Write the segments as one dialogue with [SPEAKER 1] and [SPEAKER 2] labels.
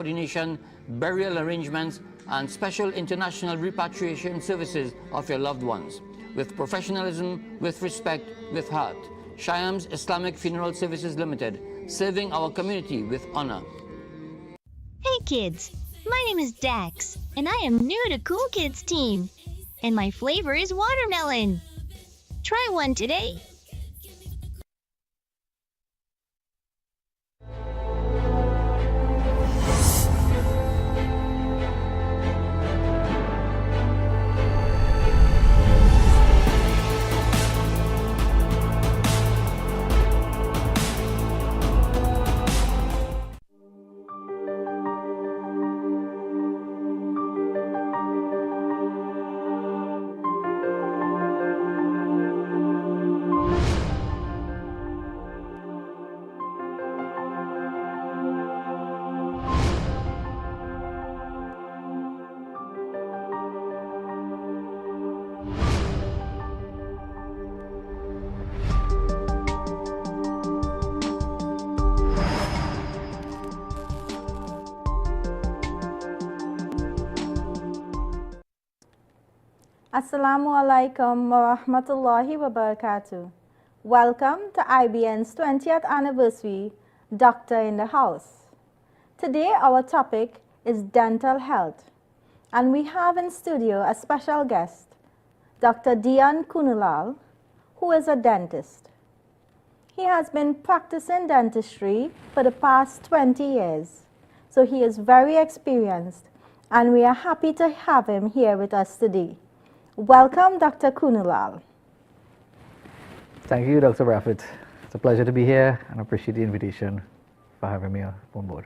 [SPEAKER 1] coordination, burial arrangements, and special international repatriation services of your loved ones. With professionalism, with respect, with heart. Shyam's Islamic Funeral Services Limited, serving our community with honor.
[SPEAKER 2] Hey kids, my name is Dax, and I am new to Cool Kids team. And my flavor is watermelon. Try one today.
[SPEAKER 3] Assalamu alaikum wa rahmatullahi wa barakatuh. Welcome to IBN's 20th anniversary Doctor in the House. Today our topic is dental health, and we have in studio a special guest, Dr. Dian Kunulal, who is a dentist. He has been practicing dentistry for the past 20 years, so he is very experienced, and we are happy to have him here with us today. Welcome, Dr. Kunulal.
[SPEAKER 4] Thank you, Dr. Raffet. It's a pleasure to be here, and I appreciate the invitation for having me on board.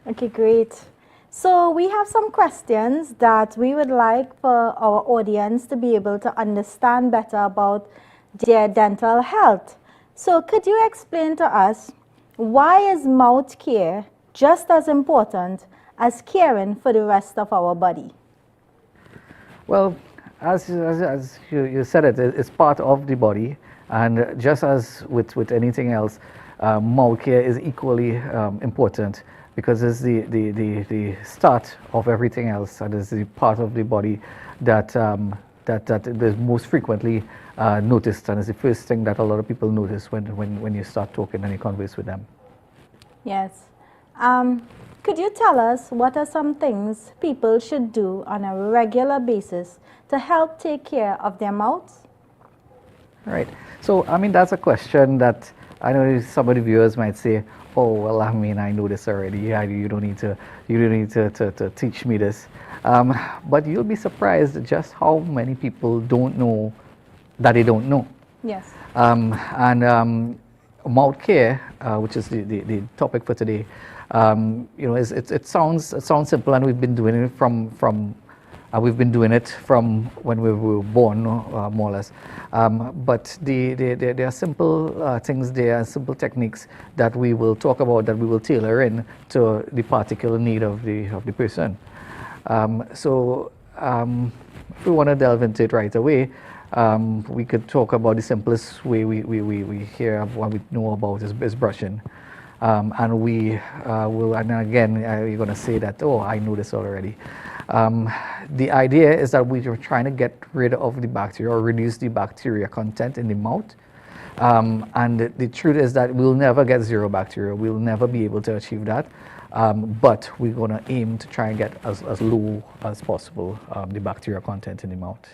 [SPEAKER 3] Okay, great. So we have some questions that we would like for our audience to be able to understand better about their dental health. So could you explain to us, why is mouth care just as important as caring for the rest of our body?
[SPEAKER 4] Well, as you said, it's part of the body, and just as with anything else, mouth care is equally important, because it's the start of everything else, and it's the part of the body that is most frequently noticed, and it's the first thing that a lot of people notice when you start talking and you converse with them.
[SPEAKER 3] Yes. Could you tell us what are some things people should do on a regular basis to help take care of their mouths?
[SPEAKER 4] Right. So, I mean, that's a question that I know some of the viewers might say, "Oh, well, I mean, I know this already. You don't need to teach me this." But you'll be surprised just how many people don't know that they don't know.
[SPEAKER 3] Yes.
[SPEAKER 4] Mouth care, which is the topic for today, it sounds simple, and we've been doing it from when we were born, more or less. But there are simple things there, simple techniques that we will talk about, that we will tailor in to the particular need of the person. If we want to delve into it right away, we could talk about the simplest way we hear, what we know about is brushing. And we will, and again, you're going to say that, "Oh, I know this already." The idea is that we are trying to get rid of the bacteria, or reduce the bacteria content in the mouth. And the truth is that we'll never get zero bacteria. We'll never be able to achieve that. But we're going to aim to try and get as low as possible the bacteria content in the mouth.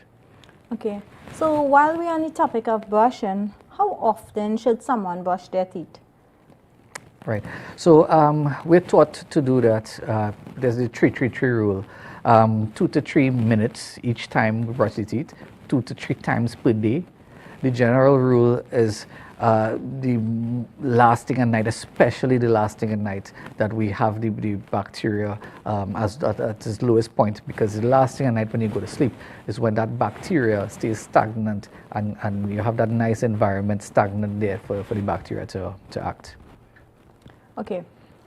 [SPEAKER 3] Okay. So while we're on the topic of brushing, how often should someone brush their teeth?
[SPEAKER 4] Right. So we're taught to do that. There's the 3-3-3 rule. 2 to 3 minutes each time we brush the teeth, 2 to 3 times per day. The general rule is the last thing at night, especially the last thing at night, that we have the bacteria at its lowest point, because the last thing at night when you go to sleep is when that bacteria stays stagnant, and you have that nice environment stagnant there for the bacteria to act.
[SPEAKER 3] Okay.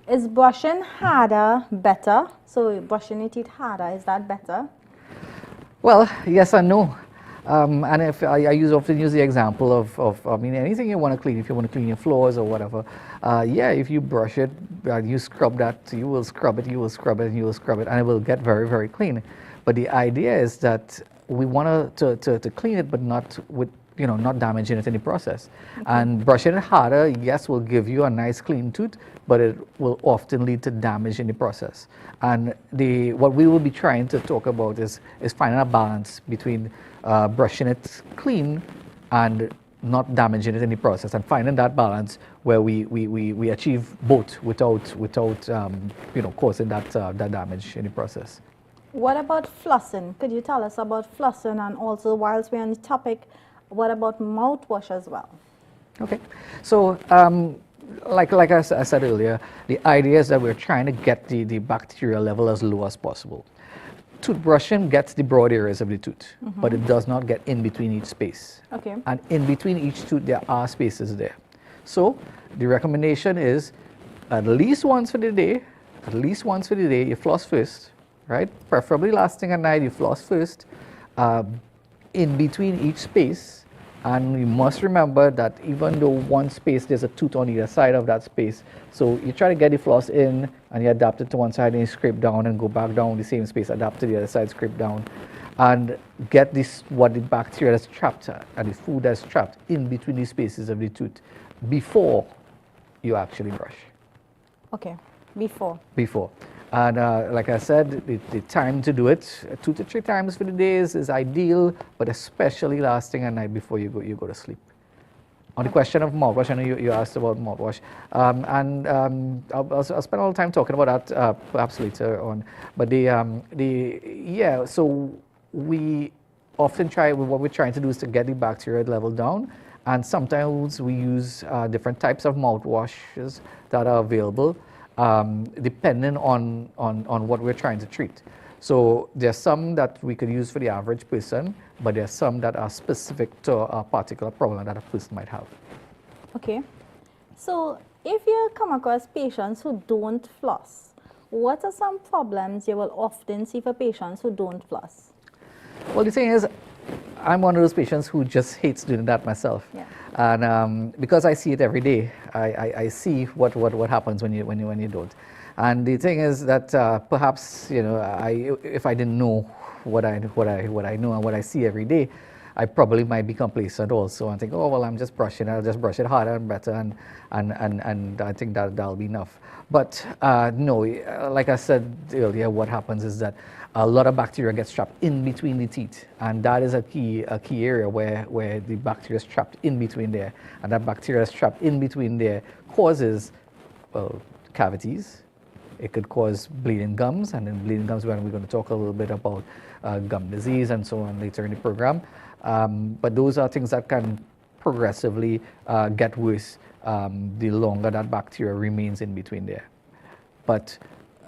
[SPEAKER 3] Is brushing harder better? So brushing your teeth harder, is that better?
[SPEAKER 4] Well, yes and no. And if I often use the example of I mean, anything you want to clean, if you want to clean your floors or whatever, yeah, if you brush it, you scrub that, you will scrub it, you will scrub it, and you will scrub it, and it will get very, very clean. But the idea is that we want to clean it, but not with, not damaging it in the process. Okay. And brushing it harder, yes, will give you a nice clean tooth, but it will often lead to damage in the process. And what we will be trying to talk about is finding a balance between brushing it clean and not damaging it in the process, and finding that balance where we achieve both without causing that damage in the process.
[SPEAKER 3] What about flossing? Could you tell us about flossing, and also, whilst we're on the topic, what about mouthwash as well?
[SPEAKER 4] Okay, so like I said earlier, the idea is that we're trying to get the bacterial level as low as possible. Toothbrushing gets the broad areas of the tooth, but it does not get in between each space.
[SPEAKER 3] Okay.
[SPEAKER 4] And in between each tooth, there are spaces there. So the recommendation is at least once for the day, you floss first, right? Preferably last thing at night, you floss first. In between each space, and you must remember that even though one space, there's a tooth on either side of that space, so you try to get the floss in and you adapt it to one side and you scrape down and go back down the same space, adapt to the other side, scrape down, and get what the bacteria that's trapped and the food that's trapped in between the spaces of the tooth before you actually brush.
[SPEAKER 3] Okay, before.
[SPEAKER 4] And like I said, the time to do it, 2 to 3 times for the day is ideal, but especially last thing at night before you go to sleep. On the question of mouthwash, I know you asked about mouthwash, and I'll spend all the time talking about that perhaps later on. But so we often what we're trying to do is to get the bacteria level down, and sometimes we use different types of mouthwashes that are available. Depending on what we're trying to treat. So there's some that we could use for the average person, but there's some that are specific to a particular problem that a person might have.
[SPEAKER 3] Okay. So if you come across patients who don't floss, what are some problems you will often see for patients who don't floss?
[SPEAKER 4] Well, the thing is, I'm one of those patients who just hates doing that myself.
[SPEAKER 3] Yeah.
[SPEAKER 4] And because I see it every day, I see what happens when you don't. And the thing is that perhaps if I didn't know what I know and what I see every day, I probably might be complacent also and think, oh well, I'm just brushing. I'll just brush it harder and better, and I think that'll be enough. But no, like I said earlier, what happens is that a lot of bacteria gets trapped in between the teeth, and that is a key area where the bacteria is trapped in between there, and that bacteria is trapped in between there causes, well, cavities. It could cause bleeding gums, and in bleeding gums, we're going to talk a little bit about gum disease and so on later in the program. But those are things that can progressively get worse the longer that bacteria remains in between there. But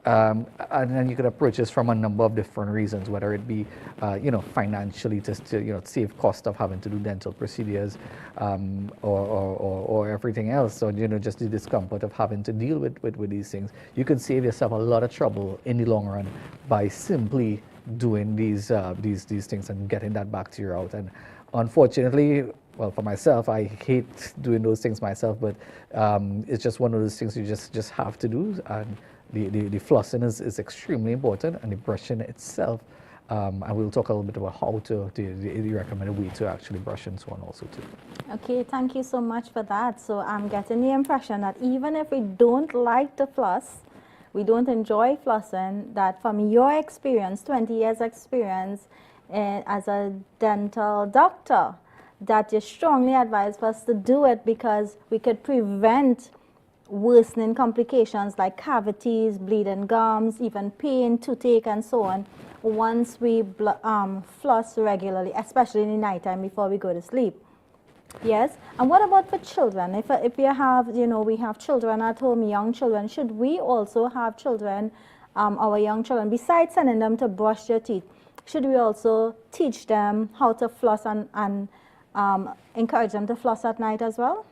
[SPEAKER 4] and then you could approach this from a number of different reasons, whether it be financially to save cost of having to do dental procedures, or everything else, or just the discomfort of having to deal with these things. You can save yourself a lot of trouble in the long run by simply doing these things and getting that bacteria out. And unfortunately, well, for myself, I hate doing those things myself, but it's just one of those things you just have to do. And the flossing is extremely important, and the brushing itself, and we'll talk a little bit about how the recommended way to actually brush and so on also too.
[SPEAKER 3] Okay, thank you so much for that. So I'm getting the impression that even if we don't like to floss, we don't enjoy flossing, that from your experience, 20 years experience as a dental doctor, that you strongly advise us to do it because we could prevent worsening complications like cavities, bleeding gums, even pain, toothache, and so on, once we floss regularly, especially in the nighttime before we go to sleep. Yes, and what about for children? If we have, we have children at home, young children, should we also have children, our young children, besides sending them to brush their teeth, should we also teach them how to floss and encourage them to floss at night as well?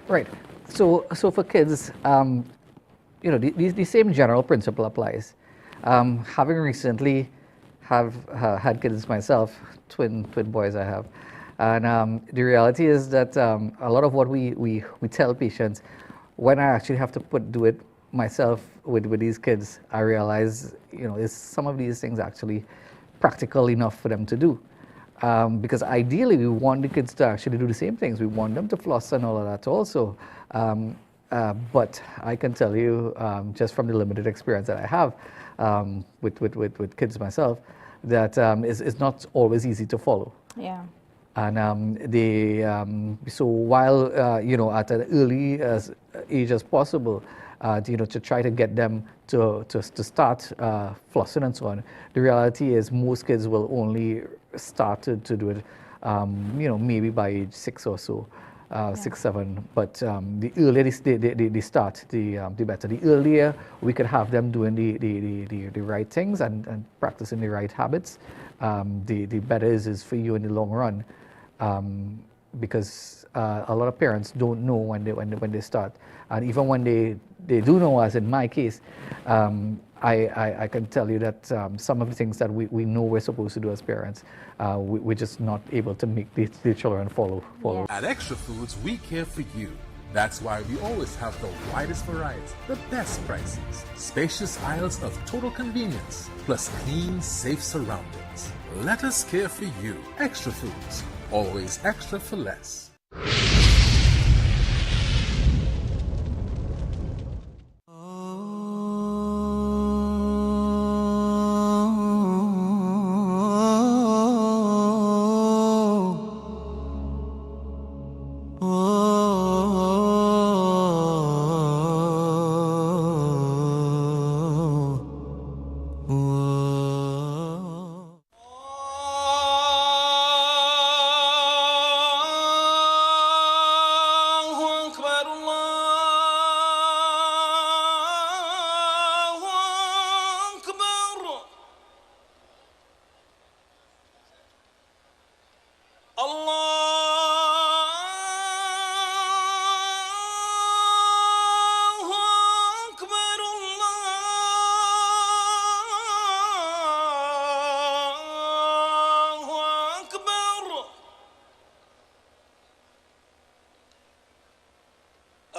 [SPEAKER 4] Right. So for kids, the same general principle applies. Having recently have had kids myself, twin boys I have. And the reality is that a lot of what we tell patients, when I actually have to do it myself with these kids, I realize, is some of these things actually practical enough for them to do. Because ideally, we want the kids to actually do the same things. We want them to floss and all of that also. But I can tell you, just from the limited experience that I have with kids myself, that it's not always easy to follow.
[SPEAKER 3] Yeah.
[SPEAKER 4] And so while at an early age as possible, to try to get them to start flossing and so on, the reality is most kids will only start to do it, maybe by age 6 or so. 6, 7, but the earlier they start, the better. The earlier we could have them doing the right things and practicing the right habits, the better it is for you in the long run, because a lot of parents don't know when they start, and even when they do know, as in my case, I can tell you that some of the things that we know we're supposed to do as parents, we're just not able to make the children follow.
[SPEAKER 3] Yeah.
[SPEAKER 5] At Extra Foods, we care for you. That's why we always have the widest variety, the best prices, spacious aisles of total convenience, plus clean, safe surroundings. Let us care for you. Extra Foods, always extra for less.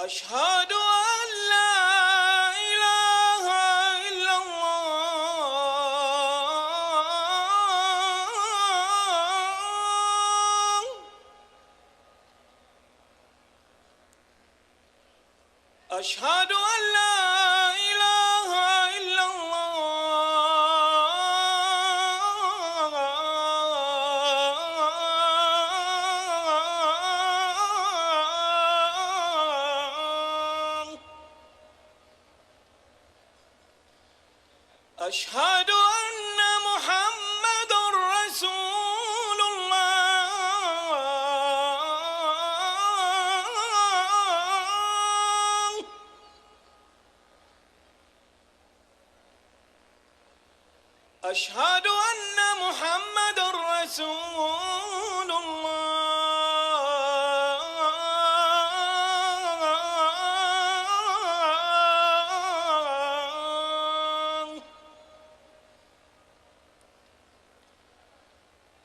[SPEAKER 6] أشهد أن لا إله إلا الله أشهد أن لا إله إلا الله أشهد أن محمد رسول الله أشهد أن محمد رسول الله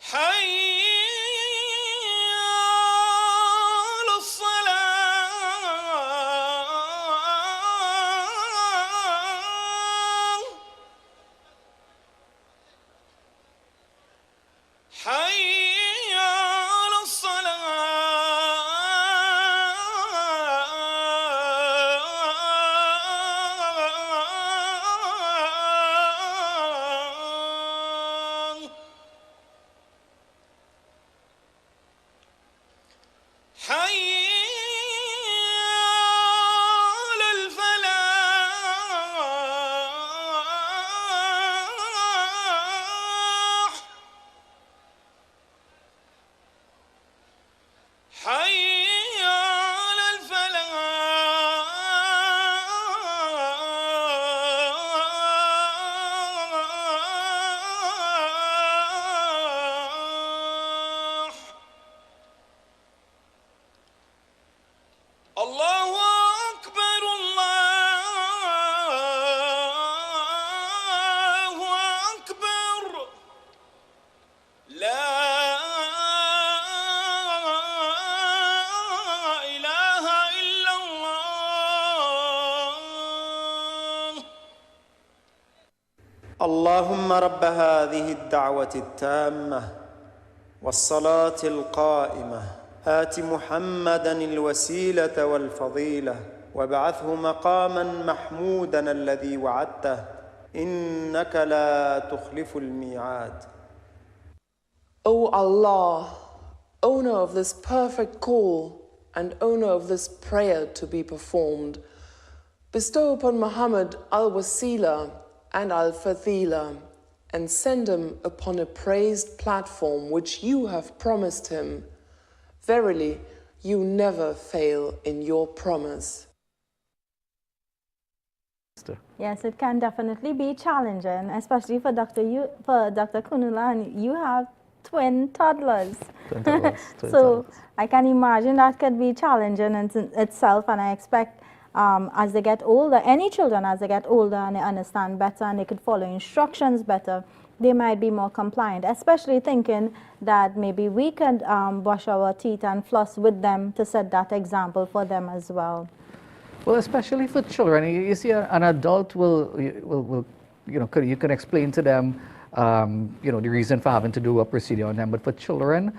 [SPEAKER 6] حي على الصلاة حي
[SPEAKER 7] اللهم رب هذه الدعوة التامة والصلاة القائمة آت محمدا الوسيلة والفضيلة وابعثه مقاما محمودا الذي وعدته إنك لا تخلف الميعاد.
[SPEAKER 8] O Allah, owner of this perfect call and owner of this prayer to be performed, bestow upon Muhammad al-Wasila and al-Fadila and send him upon a praised platform which you have promised him. Verily, you never fail in your promise.
[SPEAKER 3] Yes, it can definitely be challenging, especially for Dr. Kunula, and you have twin toddlers.
[SPEAKER 4] Twin toddlers.
[SPEAKER 3] So I can imagine that could be challenging in itself, and I expect as they get older, any children as they get older and they understand better and they could follow instructions better, they might be more compliant, especially thinking that maybe we could brush our teeth and floss with them to set that example for them as well.
[SPEAKER 4] Well, especially for children, you see, an adult will you can explain to them, the reason for having to do a procedure on them. But for children,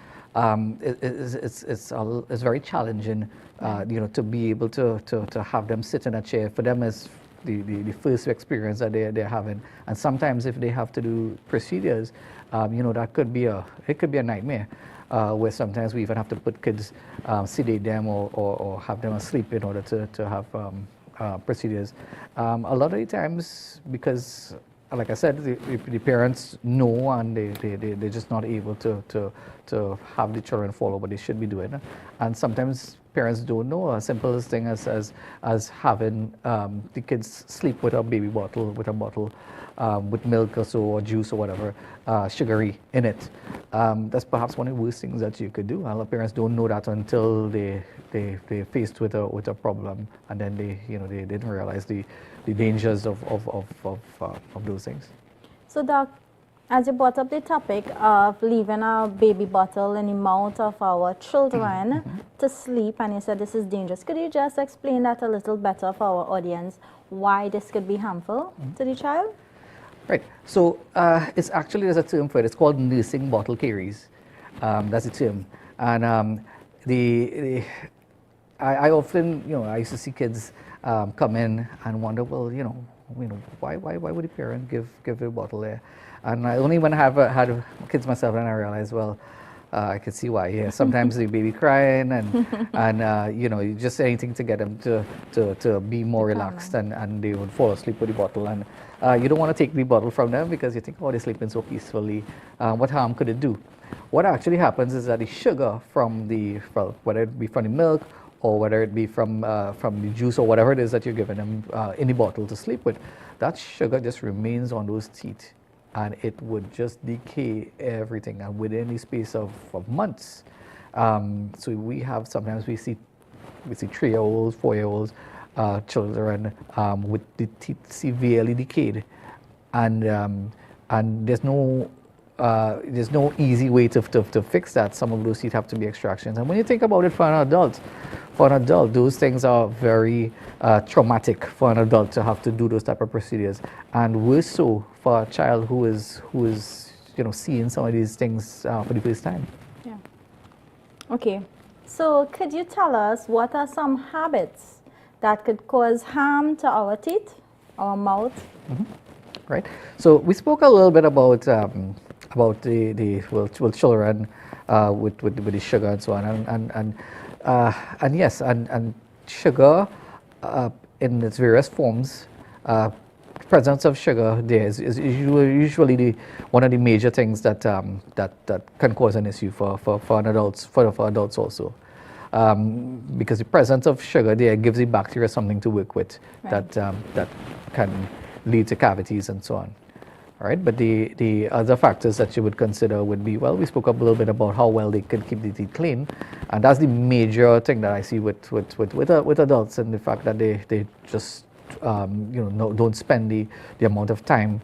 [SPEAKER 4] it's very challenging, to be able to have them sit in a chair. For them, is the first experience that they're having, and sometimes if they have to do procedures, that could be a nightmare. Where sometimes we even have to put kids, sedate them or have them asleep in order to have procedures. A lot of the times, because, like I said, the parents know and they're just not able to have the children follow what they should be doing. And sometimes parents don't know. A simple thing as having the kids sleep with a baby bottle, with a bottle with milk or so, or juice or whatever, sugary in it. That's perhaps one of the worst things that you could do. A lot of parents don't know that until they're faced with a problem, and then they didn't realize the dangers of those things.
[SPEAKER 3] So, Doc, as you brought up the topic of leaving a baby bottle in the mouth of our children to sleep, and you said this is dangerous, could you just explain that a little better for our audience, why this could be harmful to the child?
[SPEAKER 4] Right. So it's actually, there's a term for it. It's called nursing bottle caries. That's the term. And I often, I used to see kids come in and wonder, well, why would the parent give a bottle there? And I only when I had kids myself, and I realized, well, I could see why. Yeah, sometimes the baby crying and just anything to get them to be more relaxed, and they would fall asleep with the bottle. And you don't want to take the bottle from them because you think, oh, they're sleeping so peacefully. What harm could it do? What actually happens is that the sugar whether it be from the milk or whether it be from the juice or whatever it is that you're giving them in the bottle to sleep with, that sugar just remains on those teeth. And it would just decay everything, and within the space of months. So sometimes we see 3-year-olds, 4-year-olds, children with the teeth severely decayed, and there's no easy way to fix that. Some of those teeth have to be extractions. And when you think about it, for an adult, those things are very traumatic for an adult to have to do those type of procedures, and worse so for a child who is seeing some of these things for the first time.
[SPEAKER 3] Yeah. Okay. So could you tell us what are some habits that could cause harm to our teeth, our mouth?
[SPEAKER 4] Right. So we spoke a little bit about the children with the sugar and so on, and yes, and sugar in its various forms. Presence of sugar there is usually one of the major things that can cause an issue for adults also, because the presence of sugar there gives the bacteria something to work with, right, that can lead to cavities and so on. All right, but the other factors that you would consider would be, well, we spoke up a little bit about how well they can keep the teeth clean, and that's the major thing that I see with adults, and the fact that they just don't spend the amount of time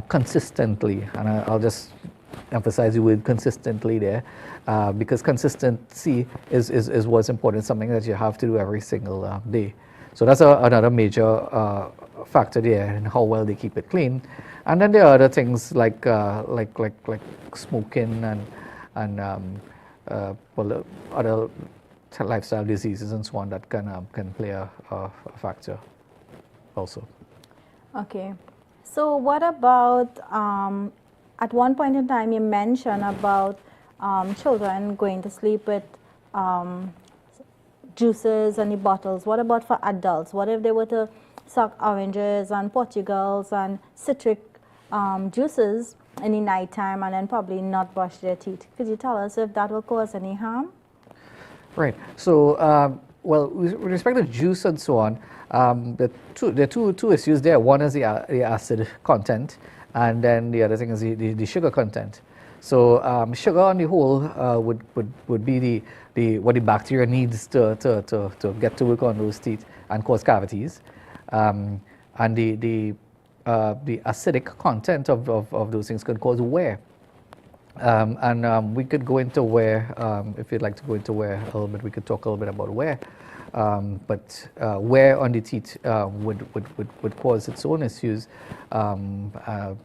[SPEAKER 4] consistently, and I'll just emphasize the word consistently there, because consistency is what's important, something that you have to do every single day. So that's another major factor there and how well they keep it clean. And then there are other things like smoking and other lifestyle diseases and so on that can play a factor also.
[SPEAKER 3] Okay. So what about, at one point in time you mentioned about children going to sleep with juices and the bottles. What about for adults? What if they were to suck oranges and Portugals and citric juices in the nighttime and then probably not brush their teeth? Could you tell us if that will cause any harm?
[SPEAKER 4] Right. So, well, with respect to juice and so on, there are two issues there. One is the acid content, and then the other thing is the sugar content. So, sugar on the whole would be what the bacteria needs to get to work on those teeth and cause cavities, and the acidic content of those things could cause wear. We could go into wear, if you'd like to go into wear a little bit, we could talk a little bit about wear. But wear on the teeth would cause its own issues, but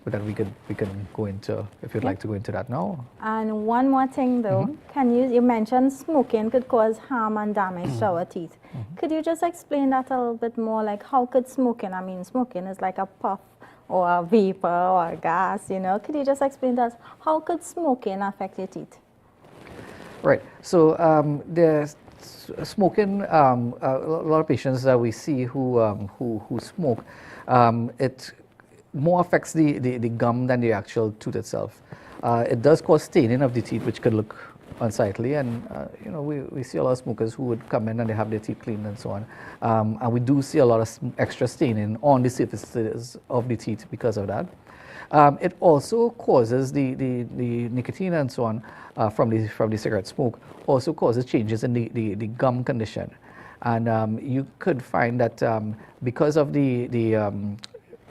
[SPEAKER 4] then we can go into, if you'd like to go into that now.
[SPEAKER 3] And one more thing though, you mentioned smoking could cause harm and damage to our teeth. Could you just explain that a little bit more, like how could smoking, I mean smoking is like a puff or a vapor or a gas, you know. Could you just explain to us, how could smoking affect your teeth?
[SPEAKER 4] Right. So there's smoking. A lot of patients that we see who smoke, it more affects the gum than the actual tooth itself. It does cause staining of the teeth, which could look unsightly, and you know, we see a lot of smokers who would come in and they have their teeth cleaned and so on, and we do see a lot of extra staining on the surfaces of the teeth because of that. It also causes the nicotine and so on from the cigarette smoke also causes changes in the gum condition, and you could find that because of the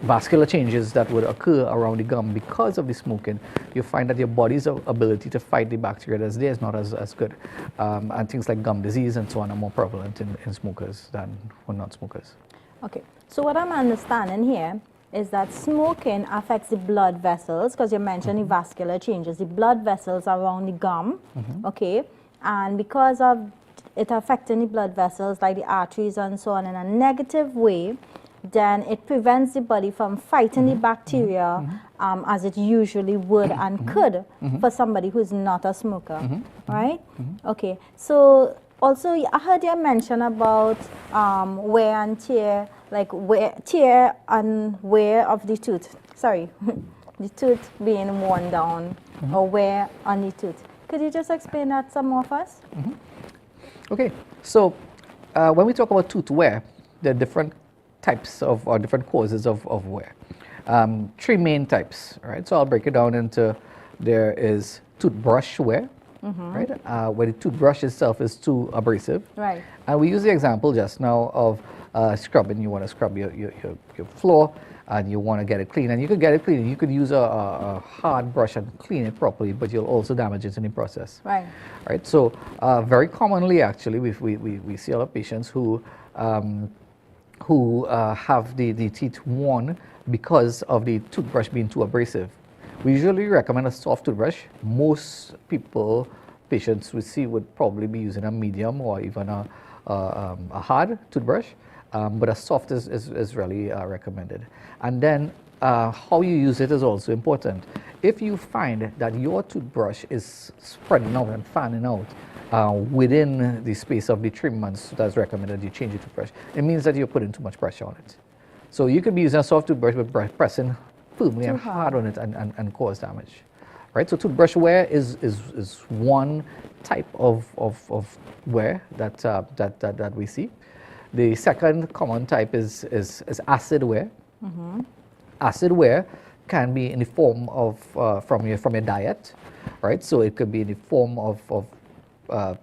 [SPEAKER 4] vascular changes that would occur around the gum because of the smoking, you find that your body's ability to fight the bacteria that's there is not as good. And things like gum disease and so on are more prevalent in smokers than for non-smokers.
[SPEAKER 3] Okay, so what I'm understanding here is that smoking affects the blood vessels, because you mentioned the vascular changes, the blood vessels around the gum, okay? And because of it affecting the blood vessels, like the arteries and so on, in a negative way, then it prevents the body from fighting the bacteria as it usually would and could for somebody who's not a smoker, right? Okay, so also I heard you mention about wear and tear, like tear and wear of the tooth. Sorry, the tooth being worn down or wear on the tooth. Could you just explain that some more for us?
[SPEAKER 4] Okay, so when we talk about tooth wear, there are different types of or different causes of wear. Three main types, right? So I'll break it down into, there is toothbrush wear, right? Where the toothbrush itself is too abrasive.
[SPEAKER 3] Right.
[SPEAKER 4] And we use the example just now of scrubbing. You want to scrub your floor and you want to get it clean. And you could get it clean. You could use a hard brush and clean it properly, but you'll also damage it in the process.
[SPEAKER 3] Right.
[SPEAKER 4] Right. So very commonly, actually, we see a lot of patients who have the teeth worn because of the toothbrush being too abrasive. We usually recommend a soft toothbrush. Most patients we see would probably be using a medium or even a hard toothbrush, but a soft is really recommended. And then how you use it is also important. If you find that your toothbrush is spreading out and fanning out within the space of the 3 months that's recommended you change your toothbrush, it means that you're putting too much pressure on it. So you could be using a soft toothbrush but pressing firmly and hard on it and cause damage. Right? So toothbrush wear is one type of wear that we see. The second common type is acid wear. Acid wear can be in the form of from your diet, right? So it could be in the form of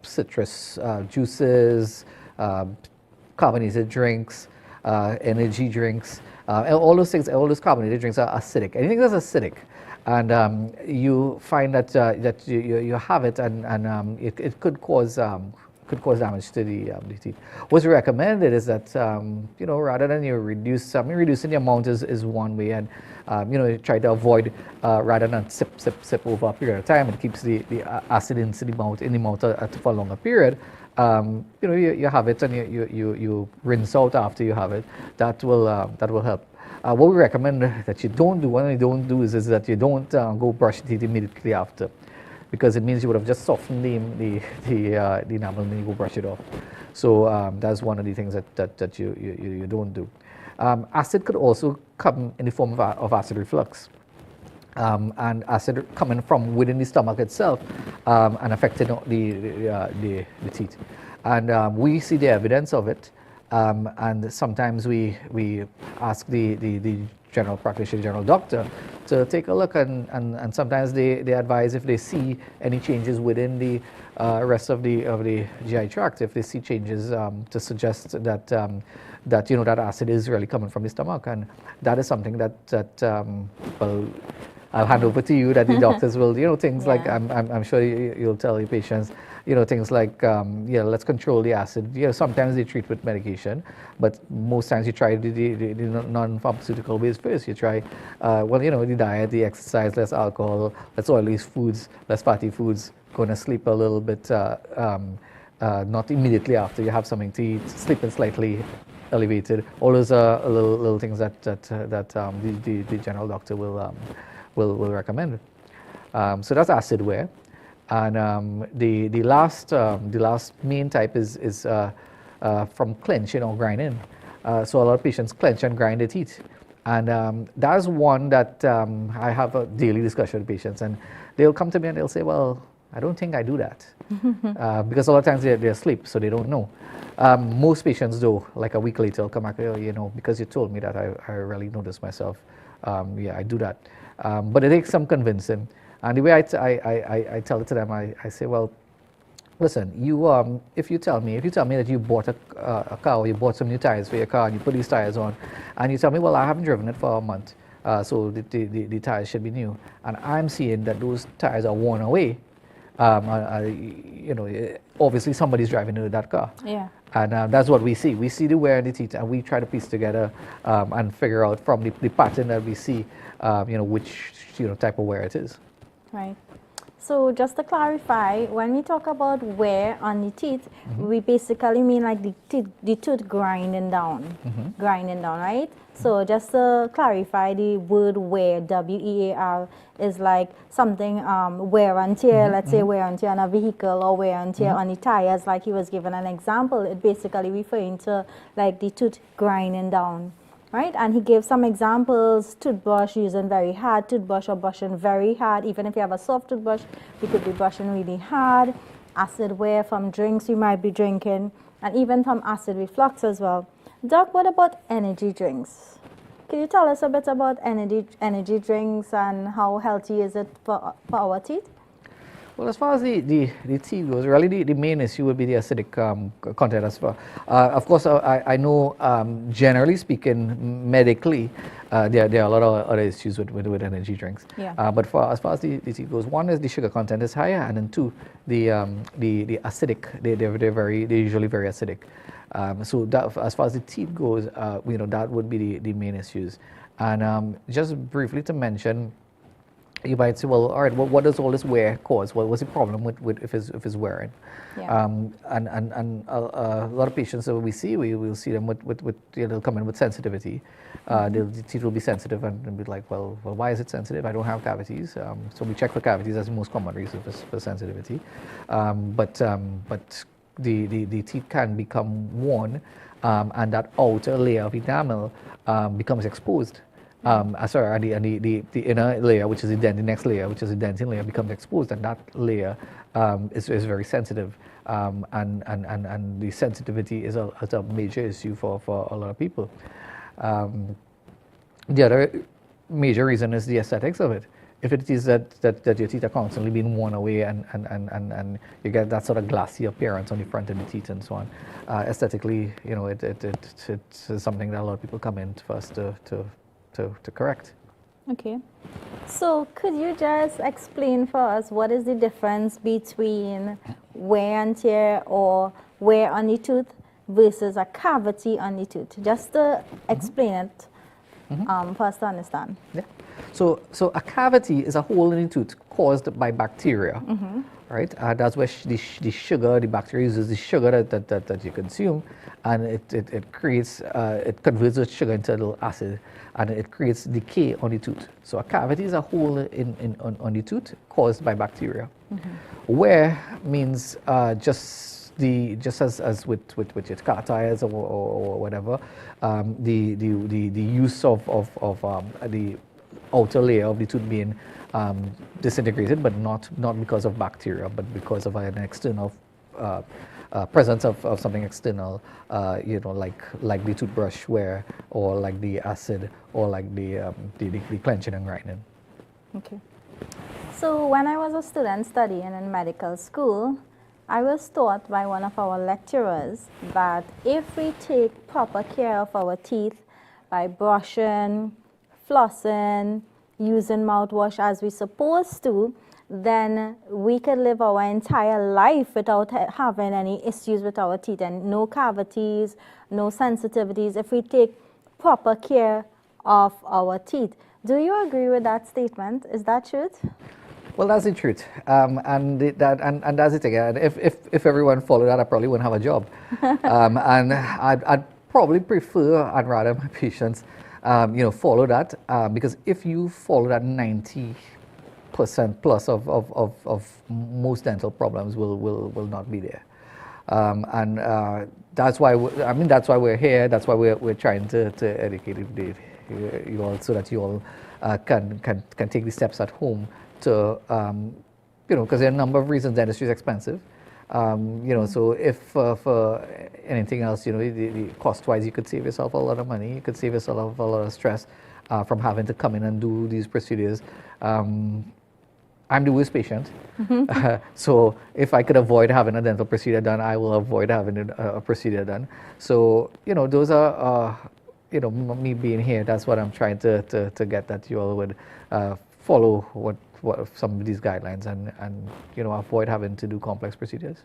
[SPEAKER 4] citrus juices, carbonated drinks, energy drinks, all those things. All those carbonated drinks are acidic. Anything that's acidic, and you find that you have it, and it could cause could cause damage to the teeth. What's recommended is that, you know, rather than you reduce, reducing the amount is one way, and, you know, you try to avoid, rather than sip over a period of time. It keeps the acid in the mouth for a longer period. You know, you have it and you rinse out after you have it. That will help. What we recommend that you don't do, what you don't do is that you don't go brush your teeth immediately after, because it means you would have just softened the enamel and then you go brush it off. So that's one of the things that you don't do. Acid could also come in the form of acid reflux. And acid coming from within the stomach itself and affecting the teeth. And we see the evidence of it. And sometimes we ask the general practitioner, general doctor, to take a look, and sometimes they advise if they see any changes within the rest of the GI tract, if they see changes to suggest that you know, that acid is really coming from the stomach, and that is something that well, I'll hand over to you, that the doctors will, you know, things like, I'm sure you'll tell your patients, you know, things like, yeah, let's control the acid. You know, sometimes they treat with medication, but most times you try the non-pharmaceutical ways first. You try, well, you know, the diet, the exercise, less alcohol, less oily foods, less fatty foods, going to sleep a little bit, not immediately after you have something to eat, sleeping slightly elevated. All those are little things that the general doctor will recommend. So that's acid wear, and the last main type is from clenching or grinding. So a lot of patients clench and grind their teeth, and that's one that I have a daily discussion with patients, and they'll come to me and they'll say, well, I don't think I do that, because a lot of times they're asleep, so they don't know. Most patients do, like a week later, will come back, oh, you know, because you told me that, I really noticed myself. Yeah, I do that. But it takes some convincing. And the way I tell it to them, I say, well, listen, you if you tell me that you bought a car, or you bought some new tires for your car, and you put these tires on, and you tell me, well, I haven't driven it for a month, so the tires should be new, and I'm seeing that those tires are worn away, you know, obviously somebody's driving that car.
[SPEAKER 3] Yeah.
[SPEAKER 4] And that's what we see. We see the wear in the teeth, and we try to piece together and figure out from the pattern that we see, you know, which, you know, type of wear it is.
[SPEAKER 3] Right. So just to clarify, when we talk about wear on the teeth, we basically mean like the tooth grinding down, right? So just to clarify, the word wear, W-E-A-R, is like something wear and tear, let's say wear and tear on a vehicle, or wear and tear on the tires, like he was given an example. It basically referring to like the tooth grinding down. Right, and he gave some examples: toothbrush using very hard toothbrush, or brushing very hard. Even if you have a soft toothbrush, you could be brushing really hard. Acid wear from drinks you might be drinking, and even from acid reflux as well. Doc, what about energy drinks? Can you tell us a bit about energy drinks and how healthy is it for our teeth?
[SPEAKER 4] Well, as far as the teeth goes, really the main issue would be the acidic content. As far, of course, I know generally speaking, medically, there are a lot of other issues with energy drinks.
[SPEAKER 3] Yeah.
[SPEAKER 4] But as far as the teeth goes, one is the sugar content is higher, and then two, the acidic. They're usually very acidic. So that, as far as the teeth goes, you know, that would be the main issues. And just briefly to mention, you might say, well, all right, what does all this wear cause? What was the problem with if it's wearing?
[SPEAKER 3] Yeah.
[SPEAKER 4] And a lot of patients that we see, we'll see them with you know, they'll come in with sensitivity. The teeth will be sensitive and be like, well, why is it sensitive? I don't have cavities. So we check for cavities as the most common reason for sensitivity. But the teeth can become worn, and that outer layer of enamel becomes exposed. Sorry, and the inner layer, which is the next layer, which is the dentin layer, becomes exposed, and that layer is very sensitive, and the sensitivity is a major issue for a lot of people. The other major reason is the aesthetics of it. If it is that your teeth are constantly being worn away, and you get that sort of glassy appearance on the front of the teeth and so on, aesthetically, you know, it's something that a lot of people come in first to correct.
[SPEAKER 3] Okay. So could you just explain for us what is the difference between wear and tear or wear on the tooth versus a cavity on the tooth? Just to explain it for us to understand.
[SPEAKER 4] Yeah. So a cavity is a hole in the tooth caused by bacteria, right? That's where the sugar, the bacteria uses the sugar that you consume, and it creates, it converts the sugar into a little acid, and it creates decay on the tooth. So a cavity is a hole on the tooth caused by bacteria. Wear means just as with your car tires or whatever, the use of the outer layer of the tooth being disintegrated, but not because of bacteria, but because of an external presence of something external, like the toothbrush wear, or like the acid, or like the clenching and grinding.
[SPEAKER 3] Okay. So when I was a student studying in medical school, I was taught by one of our lecturers that if we take proper care of our teeth by brushing, flossing, using mouthwash as we're supposed to, then we could live our entire life without having any issues with our teeth, and no cavities, no sensitivities, if we take proper care of our teeth. Do you agree with that statement? Is that truth?
[SPEAKER 4] Well, that's the truth, and that's the thing. And if everyone followed that, I probably wouldn't have a job. And I'd probably prefer, I'd rather my patients, follow that, because if you follow that, 90% plus of most dental problems will not be there. And that's why that's why we're here. That's why we're trying to educate you all, so that you all can take the steps at home to, because there are a number of reasons dentistry is expensive. So if for anything else, the cost-wise, you could save yourself a lot of money. You could save yourself a lot of stress from having to come in and do these procedures. I'm the worst patient, so if I could avoid having a dental procedure done, I will avoid having a procedure done. So those are me being here. That's what I'm trying to get, that you all would follow what some of these guidelines and avoid having to do complex procedures.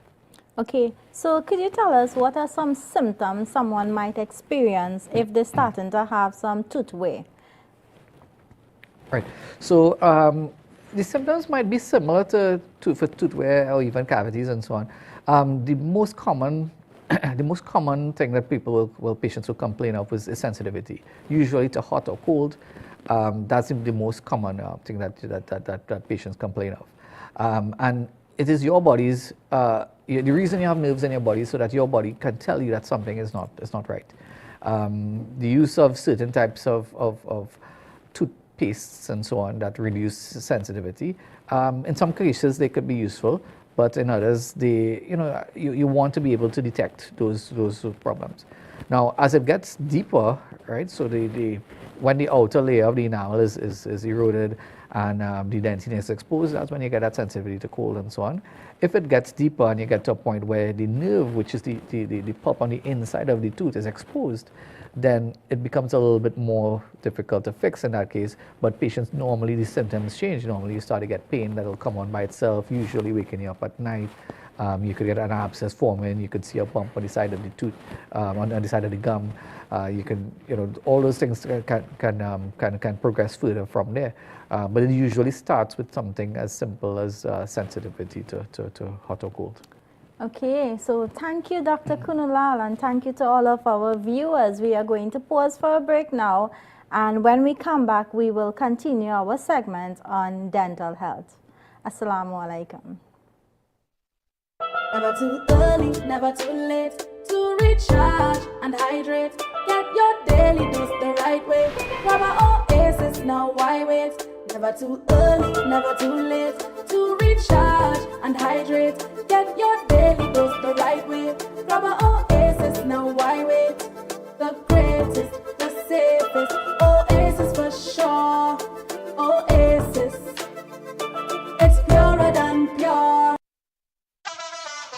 [SPEAKER 3] Okay, so could you tell us what are some symptoms someone might experience if they're starting to have some tooth wear?
[SPEAKER 4] Right. So the symptoms might be similar for tooth wear or even cavities and so on. The most common thing that patients will complain of is sensitivity, usually to hot or cold. That's the most common thing that patients complain of. And it is your body's, the reason you have nerves in your body is so that your body can tell you that something is not right. The use of certain types of toothpastes and so on that reduce sensitivity, in some cases they could be useful, but in others, you want to be able to detect those problems. Now, as it gets deeper, right, so when the outer layer of the enamel is eroded and the dentin is exposed, that's when you get that sensitivity to cold and so on. If it gets deeper and you get to a point where the nerve, which is the pulp on the inside of the tooth, is exposed, then it becomes a little bit more difficult to fix in that case. But patients, normally the symptoms change. Normally you start to get pain that will come on by itself, usually waking you up at night. You could get an abscess forming. You could see a bump on the side of the tooth, on the side of the gum. You can, all those things can progress further from there. But it usually starts with something as simple as sensitivity to hot or cold.
[SPEAKER 3] Okay, so thank you, Dr. Kunulal, and thank you to all of our viewers. We are going to pause for a break now, and when we come back, we will continue our segment on dental health. Assalamu alaikum.
[SPEAKER 9] Never too early, never too late to recharge and hydrate. Get your daily dose the right way. Grab our oasis, now why wait? Never too early, never too late to recharge and hydrate. Get your daily dose the right way. Grab our oasis, now why wait? The greatest, the safest oasis for sure. Oasis, it's purer than pure.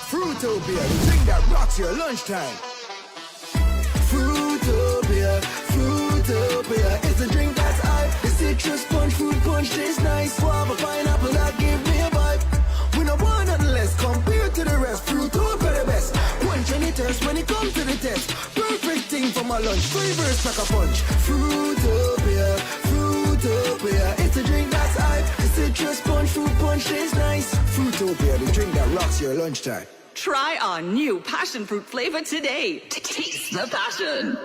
[SPEAKER 10] Fruitopia, the drink that rocks your lunchtime. Fruitopia, Fruitopia, it's a drink that's hot. The citrus punch, fruit punch. punch tastes nice. Guava pineapple that give me a vibe. We no want nothing less compared to the rest. Fruit to the best. Punch any test when it comes to the test. Perfect thing for my lunch. Flavors pack a punch. Fruitopia, Fruitopia. It's a drink that's hype. The citrus punch, fruit punch tastes nice. Fruitopia, the drink that rocks your lunchtime.
[SPEAKER 11] Try our new passion fruit flavor today. Taste the passion.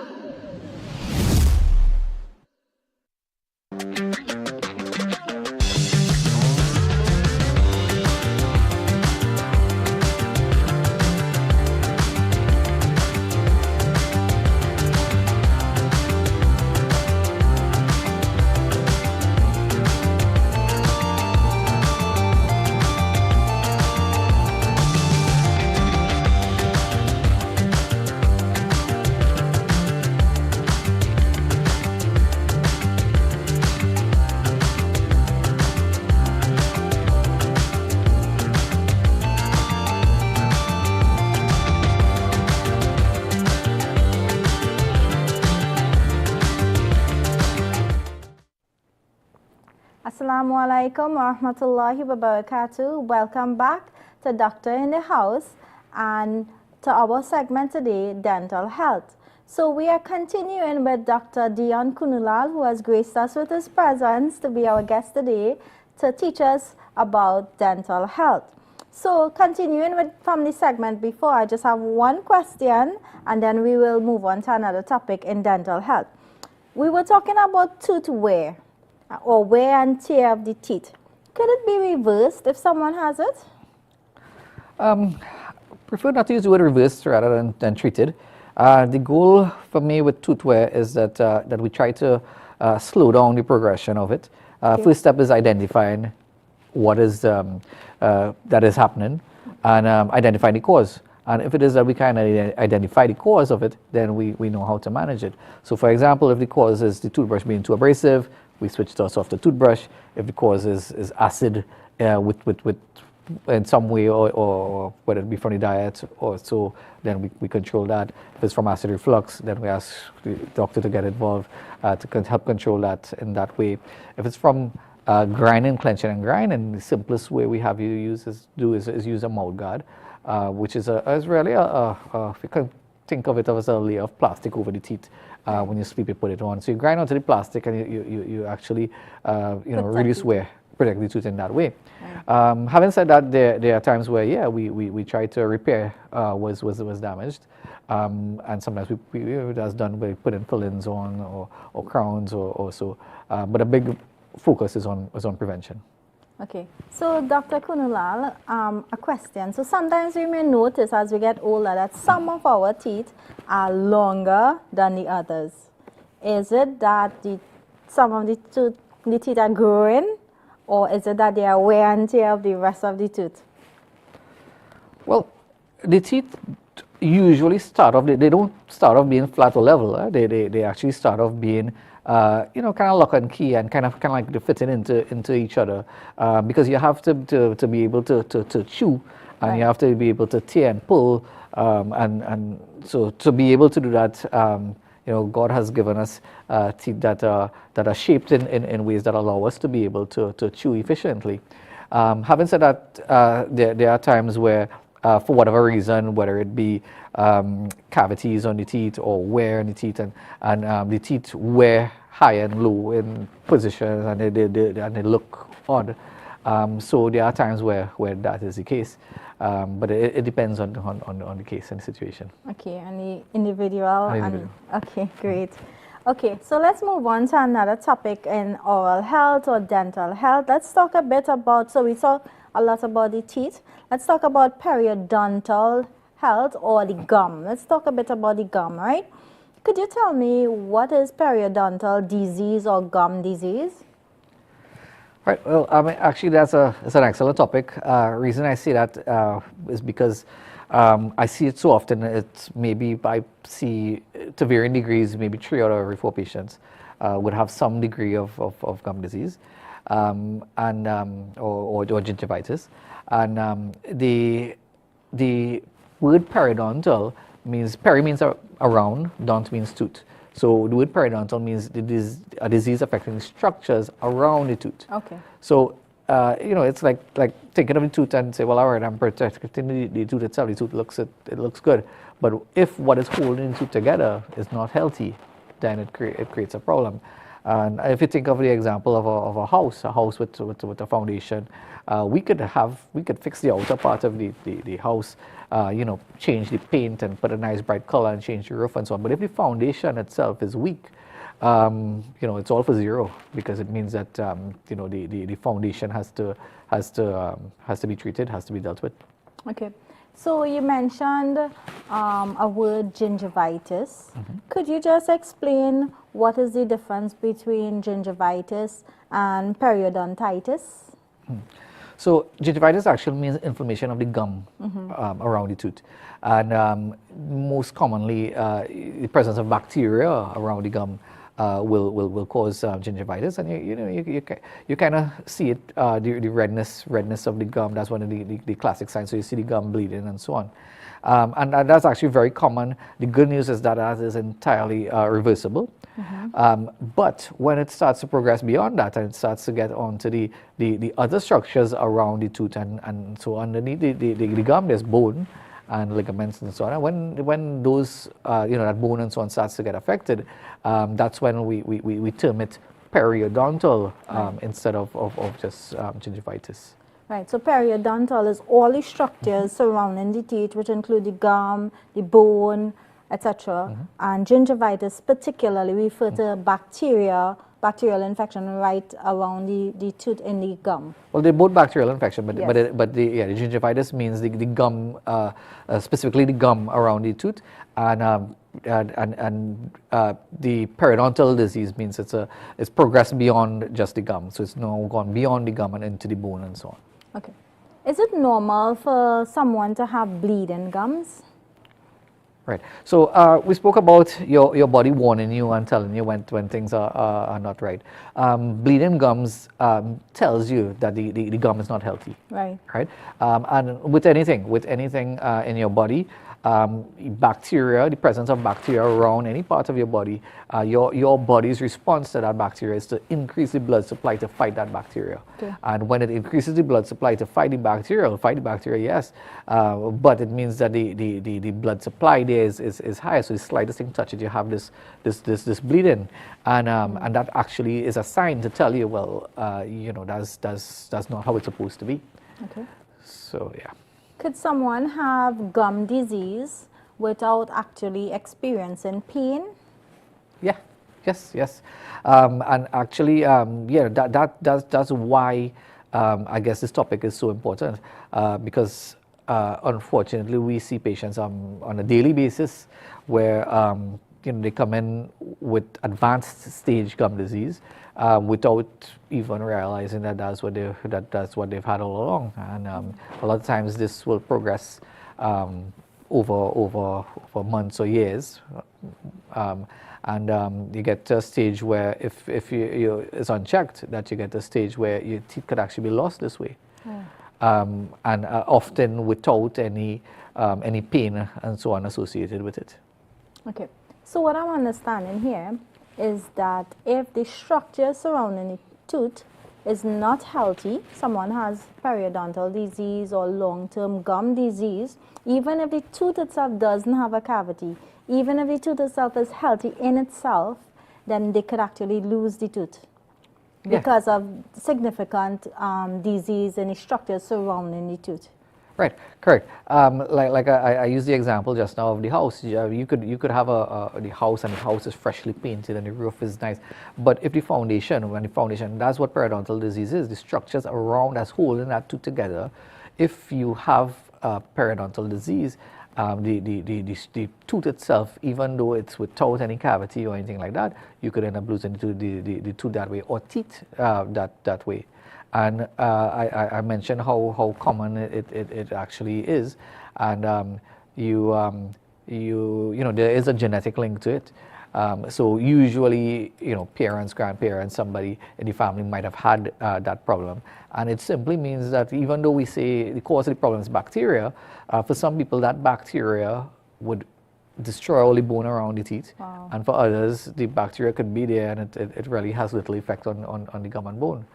[SPEAKER 3] Assalamu alaikum wa rahmatullahi wa barakatuh. Welcome back to Doctor in the House and to our segment today, Dental Health. So we are continuing with Dr. Dion Kunulal, who has graced us with his presence to be our guest today to teach us about dental health. So continuing with from the segment before, I just have one question and then we will move on to another topic in dental health. We were talking about tooth wear or wear and tear of the teeth. Could it be reversed if someone has it?
[SPEAKER 4] Prefer not to use the word reversed rather than treated. The goal for me with tooth wear is that that we try to slow down the progression of it. First step is identifying what is that is happening and identify the cause. And if it is that we can identify the cause of it, then we know how to manage it. So for example, if the cause is the toothbrush being too abrasive, we switch to a softer toothbrush. If the cause is acid with in some way or whether it be from the diet or so, then we control that. If it's from acid reflux, then we ask the doctor to get involved to help control that in that way. If it's from grinding, clenching and grinding, the simplest way we have you use is use a mouth guard, which is really if you can think of it as a layer of plastic over the teeth. When you sleep, you put it on. So you grind onto the plastic and you actually reduce wear, protect the tooth in that way. Having said that, there are times where we try to repair was damaged, and sometimes that's done by putting fillings on or crowns or so. But a big focus is on prevention.
[SPEAKER 3] Okay, so Dr. Kunulal, a question. So sometimes we may notice as we get older that some of our teeth are longer than the others. Is it that some of the teeth are growing, or is it that they are wear and tear of the rest of the tooth?
[SPEAKER 4] Well, the teeth usually start off, they don't start off being flat or level. They actually start off being kind of lock and key and kind of like they're fitting into each other, because you have to be able to chew and you have to be able to tear and pull, and so to be able to do that, God has given us teeth that are shaped in ways that allow us to be able to chew efficiently. Having said that, there are times where for whatever reason, whether it be cavities on the teeth or wear on the teeth, and the teeth wear high and low in positions, and they look odd. So there are times where that is the case, but it depends on the case and the situation.
[SPEAKER 3] Okay, and the individual. Okay, great. Okay, so let's move on to another topic in oral health or dental health. Let's talk a bit about, so we talk a lot about the teeth. Let's talk about periodontal health or the gum. Let's talk a bit about the gum, right? Could you tell me what is periodontal disease or gum disease?
[SPEAKER 4] Right. Well, actually, that's an excellent topic. Reason I say that is because I see it so often. It's maybe I see to varying degrees, maybe 3 out of every 4 patients would have some degree of gum disease, or gingivitis. And the word periodontal means peri means around, dont means tooth. So the word periodontal means it is a disease affecting the structures around the tooth.
[SPEAKER 3] Okay.
[SPEAKER 4] So, it's like taking of the tooth and say, well, all right, I'm protecting the tooth itself. The tooth it looks good. But if what is holding the tooth together is not healthy, then it creates a problem. And if you think of the example of a house with a foundation, we could fix the outer part of the house, change the paint and put a nice bright color and change the roof and so on. But if the foundation itself is weak, it's all for zero, because it means that the foundation has to be treated, has to be dealt with.
[SPEAKER 3] Okay. So you mentioned a word, gingivitis. Could you just explain what is the difference between gingivitis and periodontitis?
[SPEAKER 4] So gingivitis actually means inflammation of the gum around the tooth, and most commonly the presence of bacteria around the gum will cause gingivitis, and you kind of see it, the redness of the gum. That's one of the classic signs. So you see the gum bleeding and so on, and that's actually very common. The good news is that is entirely reversible. But when it starts to progress beyond that, and it starts to get onto the other structures around the tooth, and so underneath the gum, there's bone and ligaments and so on. And when those, that bone and so on starts to get affected, that's when we term it periodontal instead of just gingivitis.
[SPEAKER 3] Right, so periodontal is all the structures surrounding the teeth, which include the gum, the bone, etc. And gingivitis particularly refer to bacterial infection right around the tooth in the gum.
[SPEAKER 4] Well, they're both bacterial infection, but
[SPEAKER 3] Yes.
[SPEAKER 4] the gingivitis means the gum, specifically the gum around the tooth, and the periodontal disease means it's progressed beyond just the gum, so it's now gone beyond the gum and into the bone and so on.
[SPEAKER 3] Okay. Is it normal for someone to have bleeding gums?
[SPEAKER 4] Right. So we spoke about your body warning you and telling you when things are not right. Bleeding gums tells you that the gum is not healthy.
[SPEAKER 3] Right.
[SPEAKER 4] Right. And with anything in your body, bacteria, the presence of bacteria around any part of your body, your body's response to that bacteria is to increase the blood supply to fight that bacteria.
[SPEAKER 3] Okay.
[SPEAKER 4] And when it increases the blood supply to fight the bacteria, yes, but it means that the blood supply there is higher. So the slightest thing touches, you have this bleeding, and that actually is a sign to tell you, well, that's not how it's supposed to be.
[SPEAKER 3] Okay.
[SPEAKER 4] So yeah.
[SPEAKER 3] Could someone have gum disease without actually experiencing pain?
[SPEAKER 4] Yeah. Yes. And actually, that's why I guess this topic is so important, because unfortunately we see patients on a daily basis where they come in with advanced stage gum disease without even realizing that that's what they've had all along, and a lot of times this will progress over months or years, and you get to a stage where if it's unchecked, that you get to a stage where your teeth could actually be lost this way, and often without any pain and so on associated with it.
[SPEAKER 3] Okay. So what I'm understanding here is that if the structure surrounding the tooth is not healthy, someone has periodontal disease or long-term gum disease, even if the tooth itself doesn't have a cavity, even if the tooth itself is healthy in itself, then they could actually lose the tooth because of significant disease in the structures surrounding the tooth.
[SPEAKER 4] Right, correct. Like I used the example just now of the house. You could have the house, and the house is freshly painted and the roof is nice, but if the foundation, that's what periodontal disease is. The structures around that's holding that tooth together. If you have periodontal disease, the tooth itself, even though it's without any cavity or anything like that, you could end up losing the tooth that way, or teeth that way. And I mentioned how common it actually is, and there is a genetic link to it. So usually, parents, grandparents, somebody in the family might have had that problem, and it simply means that even though we say the cause of the problem is bacteria, for some people that bacteria would destroy all the bone around the teeth.
[SPEAKER 3] Wow.
[SPEAKER 4] And for others, the bacteria could be there and it really has little effect on the gum and bone.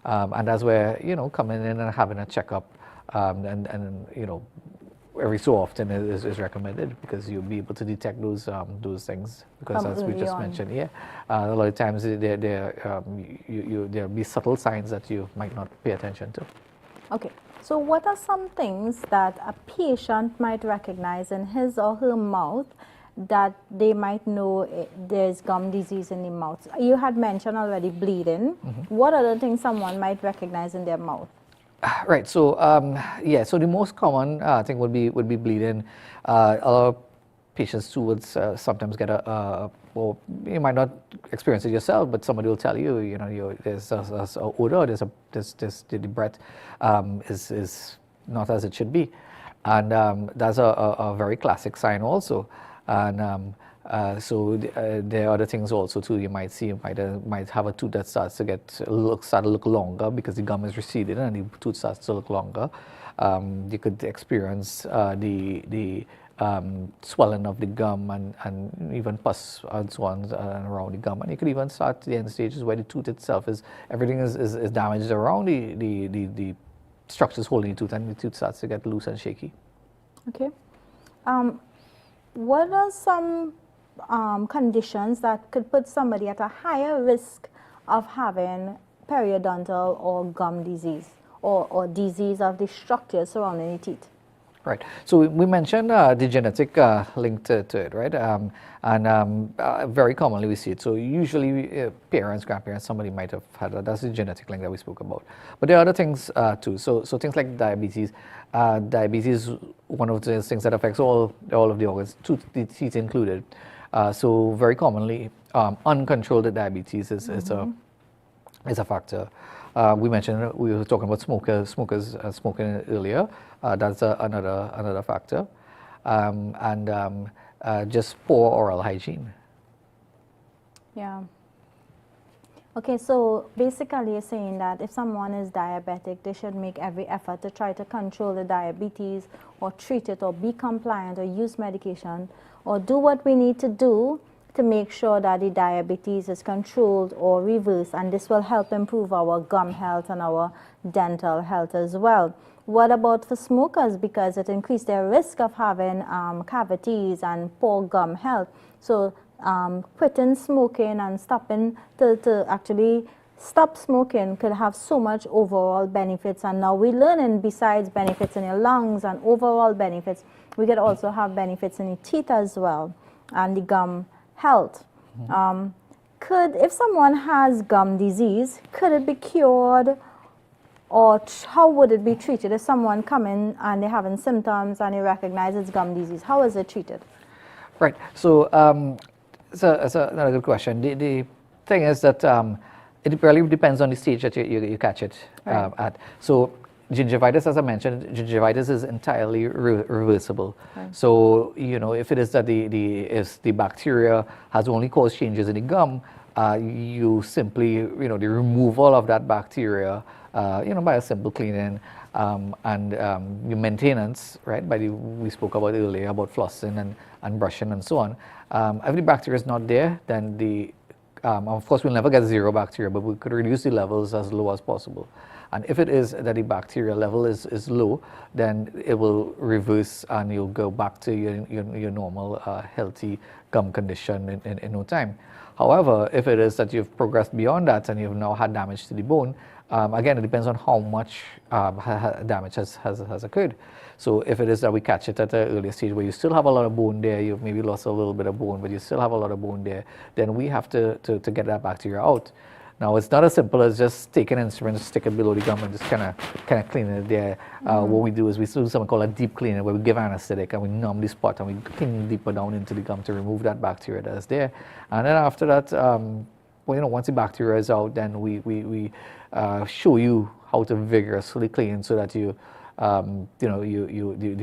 [SPEAKER 4] And that's where, coming in and having a checkup and every so often is recommended, because you'll be able to detect those things, because as we just mentioned, a lot of times there'll be subtle signs that you might not pay attention to.
[SPEAKER 3] Okay, so what are some things that a patient might recognize in his or her mouth that they might know there's gum disease in the mouth? You had mentioned already bleeding. What other things someone might recognize in their mouth?
[SPEAKER 4] Right. So so the most common thing would be bleeding. A lot of patients too would sometimes get well, you might not experience it yourself, but somebody will tell you, there's a odor, the breath is not as it should be, and that's a very classic sign also. And so there are other things also too. You might see, might have a tooth that starts to look longer because the gum is receding and the tooth starts to look longer. You could experience the swelling of the gum and even pus and so on around the gum. And you could even start the end stages where the tooth itself everything is damaged around the structures holding the tooth, and the tooth starts to get loose and shaky.
[SPEAKER 3] Okay. What are some conditions that could put somebody at a higher risk of having periodontal or gum disease, or disease of the structures surrounding the teeth?
[SPEAKER 4] Right. So we mentioned the genetic link to it, right? And very commonly we see it. So usually parents, grandparents, somebody might have had that. That's the genetic link that we spoke about. But there are other things too. So things like diabetes. Diabetes is one of the things that affects all of the organs, the teeth included. So very commonly, uncontrolled diabetes is a factor. We mentioned, we were talking about smokers smoking earlier. That's another factor, and just poor oral hygiene.
[SPEAKER 3] Yeah. Okay, so basically you're saying that if someone is diabetic, they should make every effort to try to control the diabetes, or treat it, or be compliant, or use medication, or do what we need to do to make sure that the diabetes is controlled or reversed, and this will help improve our gum health and our dental health as well. What about for smokers? Because it increases their risk of having cavities and poor gum health. So quitting smoking and stopping to actually stop smoking could have so much overall benefits. And now we're learning, besides benefits in your lungs and overall benefits, we could also have benefits in your teeth as well, and the gum health. If someone has gum disease, could it be cured, or how would it be treated? If someone come in and they're having symptoms and they recognize it's gum disease, how is it treated?
[SPEAKER 4] Right. So it's another good question. The thing is that it really depends on the stage that you catch it at. So gingivitis, as I mentioned, gingivitis is entirely reversible. Right. So if it is that if the bacteria has only caused changes in the gum, you simply the removal of that bacteria by a simple cleaning and your maintenance, right? We spoke about earlier about flossing and brushing and so on. If the bacteria is not there, then of course we'll never get zero bacteria, but we could reduce the levels as low as possible. And if it is that the bacteria level is low, then it will reverse and you'll go back to your normal healthy gum condition in no time. However, if it is that you've progressed beyond that and you've now had damage to the bone, again, it depends on how much damage has occurred. So if it is that we catch it at an earlier stage where you still have a lot of bone there, you've maybe lost a little bit of bone, but you still have a lot of bone there, then we have to get that bacteria out. Now, it's not as simple as just take an instrument, stick it below the gum, and just kind of clean it there. What we do is we do something called a deep cleaning, where we give anesthetic and we numb the spot and we clean deeper down into the gum to remove that bacteria that is there. And then after that, once the bacteria is out, then we show you how to vigorously clean so that the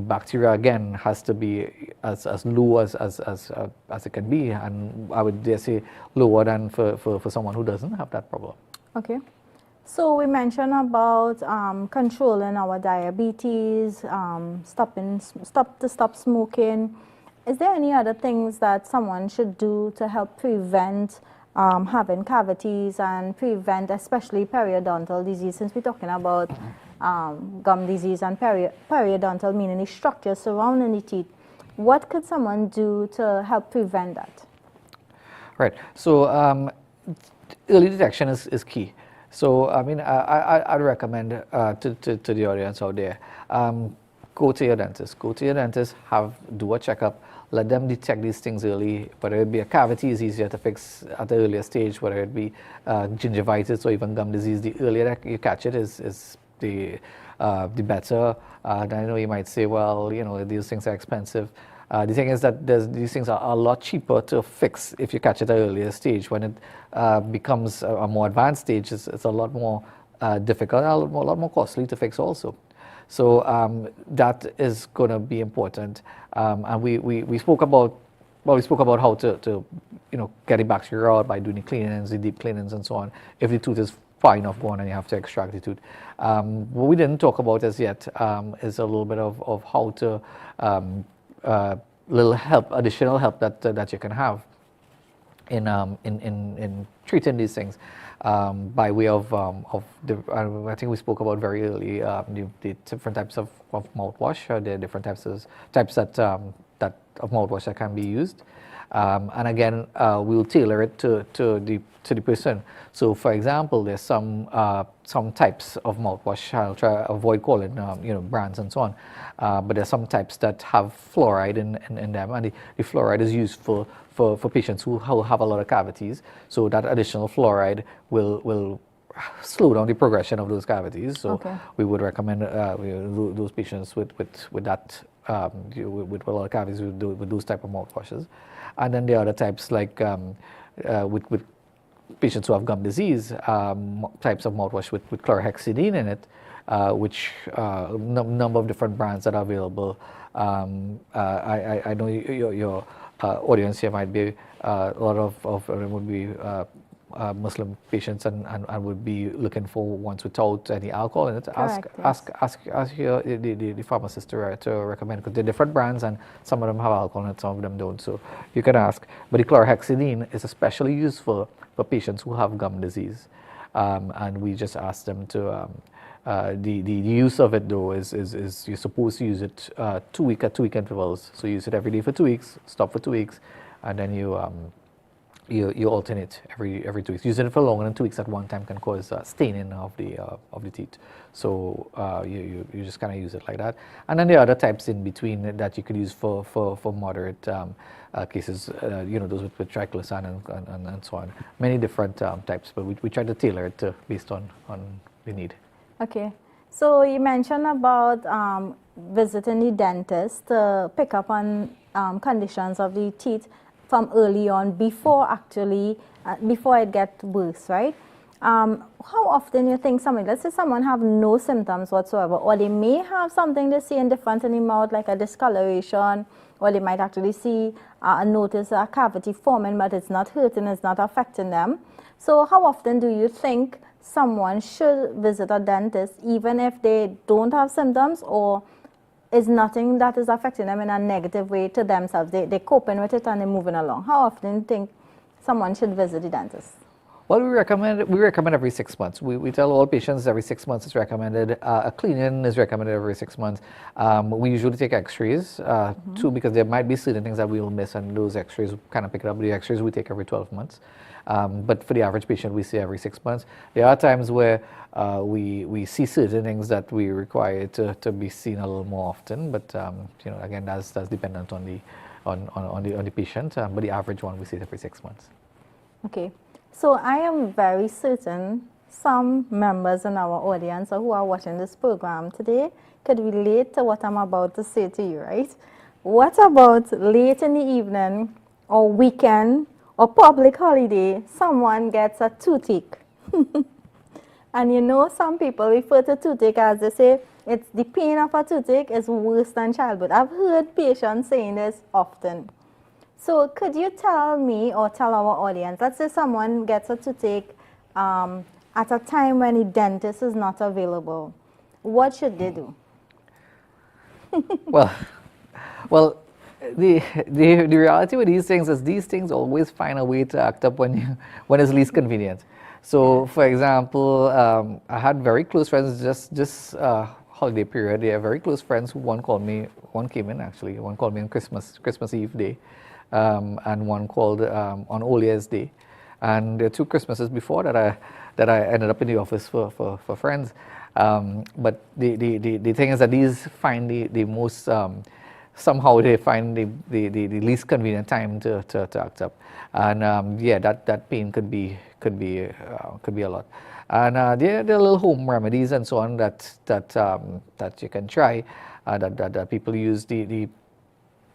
[SPEAKER 4] bacteria again has to be as low as it can be, and I would dare say lower than for someone who doesn't have that problem.
[SPEAKER 3] Okay, so we mentioned about controlling our diabetes, stop smoking. Is there any other things that someone should do to help prevent having cavities and prevent especially periodontal disease, since we're talking about gum disease and periodontal, meaning the structure surrounding the teeth? What could someone do to help prevent that?
[SPEAKER 4] Right. So early detection is key. So I mean, I'd recommend to the audience out there, go to your dentist. Go to your dentist, do a checkup. Let them detect these things early. Whether it be a cavity is easier to fix at the earlier stage. Whether it be gingivitis or even gum disease, the earlier that you catch it is the better. And I know you might say, well, you know, these things are expensive. The thing is that these things are a lot cheaper to fix if you catch it at an earlier stage. When it becomes a more advanced stage, it's a lot more difficult and a lot more costly to fix also. So that is going to be important. And we spoke about how to you know, get the bacteria out by doing the cleanings, the deep cleanings and so on. If the tooth is far enough gone and you have to extract the tooth. What we didn't talk about as yet is a little bit of how to little help, additional help that you can have in treating these things by way of the, I think we spoke about very early the different types of mouthwash. There are different types that of mouthwash that can be used, and again we'll tailor it to the person. So for example, there's some types of mouthwash, I'll try to avoid calling you know, brands and so on, but there's some types that have fluoride in them, and the fluoride is used for patients who have a lot of cavities. So that additional fluoride will slow down the progression of those cavities. So we would recommend those patients with that with a lot of cavities with those type of mouthwashes. And then there are other types like with patients who have gum disease, types of mouthwash with chlorhexidine in it, which number of different brands that are available. I know your audience here might be a lot of would be Muslim patients and would be looking for ones without any alcohol in it. Ask the pharmacist to recommend, because they're different brands and some of them have alcohol in it, some of them don't. So you can ask. But the chlorhexidine is especially useful for patients who have gum disease, and we just ask them to. The use of it though is you're supposed to use it 2 week intervals. So you use it every day for 2 weeks, stop for 2 weeks, and then you alternate every 2 weeks. Using it for longer than 2 weeks at one time can cause staining of the teeth. So you just kind of use it like that. And then there are other types in between that you could use for moderate cases. You know, those with triclosan and so on. Many different types, but we try to tailor it based on the need.
[SPEAKER 3] Okay, so you mentioned about visiting the dentist to pick up on conditions of the teeth from early on before it gets worse, right? How often you think somebody, let's say someone have no symptoms whatsoever, or they may have something they see in different in the mouth, like a discoloration, or they might actually see notice a cavity forming, but it's not hurting, it's not affecting them. So how often do you think someone should visit a dentist even if they don't have symptoms, or is nothing that is affecting them in a negative way to themselves? They're coping with it and they're moving along. How often do you think someone should visit the dentist?
[SPEAKER 4] Well, we recommend every 6 months. We tell all patients every 6 months is recommended. A cleaning is recommended every 6 months. We usually take x-rays too, because there might be certain things that we will miss, and those x-rays kind of pick it up. The x-rays we take every 12 months. But for the average patient, we see every 6 months. There are times where we see certain things that we require to be seen a little more often. But you know, again, that's dependent on the patient. But the average one we see every 6 months.
[SPEAKER 3] Okay. So I am very certain some members in our audience or who are watching this program today could relate to what I'm about to say to you, right? What about late in the evening or weekend or public holiday, someone gets a toothache? And you know, some people refer to toothache as, they say, it's the pain of a toothache is worse than childbirth. I've heard patients saying this often. So could you tell me or tell our audience, let's say someone gets a toothache at a time when the dentist is not available, what should they do?
[SPEAKER 4] Well, the reality with these things is these things always find a way to act up when it's least convenient. So, for example, I had very close friends just holiday period. They are very close friends who one came in actually. One called me on Christmas Eve day, and one called on Old Year's Day, and there are 2 Christmases before that I ended up in the office for friends. But the thing is that these find the most somehow they find the least convenient time to act up, and yeah, that pain could be a lot. And there are little home remedies and so on that you can try, that people use. The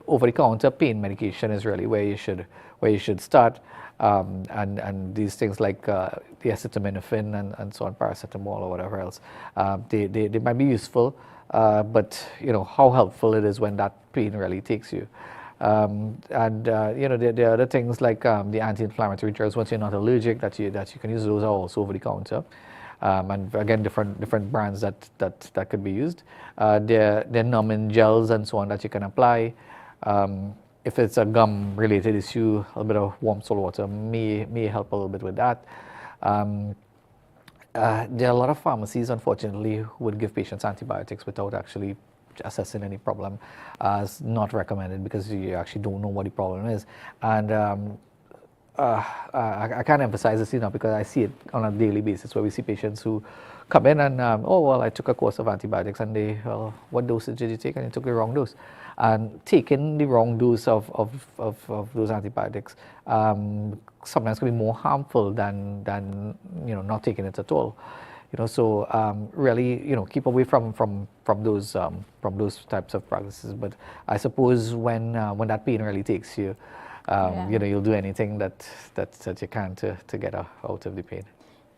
[SPEAKER 4] over-the-counter pain medication is really where you should start, and these things like the acetaminophen and so on, paracetamol or whatever else, they might be useful, but you know how helpful it is when that pain really takes you. And you know, there are other things like the anti-inflammatory drugs. Once you're not allergic, that you can use, those are also over the counter, and again different brands that could be used. There are numbing gels and so on that you can apply. If it's a gum related issue, a little bit of warm salt water may help a little bit with that. There are a lot of pharmacies, unfortunately, who would give patients antibiotics without actually assessing any problem. It's not recommended because you actually don't know what the problem is. And I can't emphasize this enough because I see it on a daily basis where we see patients who come in and, oh, well, I took a course of antibiotics, and they, well, what dosage did you take? And you took the wrong dose. And taking the wrong dose of those antibiotics sometimes can be more harmful than you know, not taking it at all. You know, so really, you know, keep away from those types of practices. But I suppose when that pain really takes you, you know, you'll do anything that you can to get out of the pain.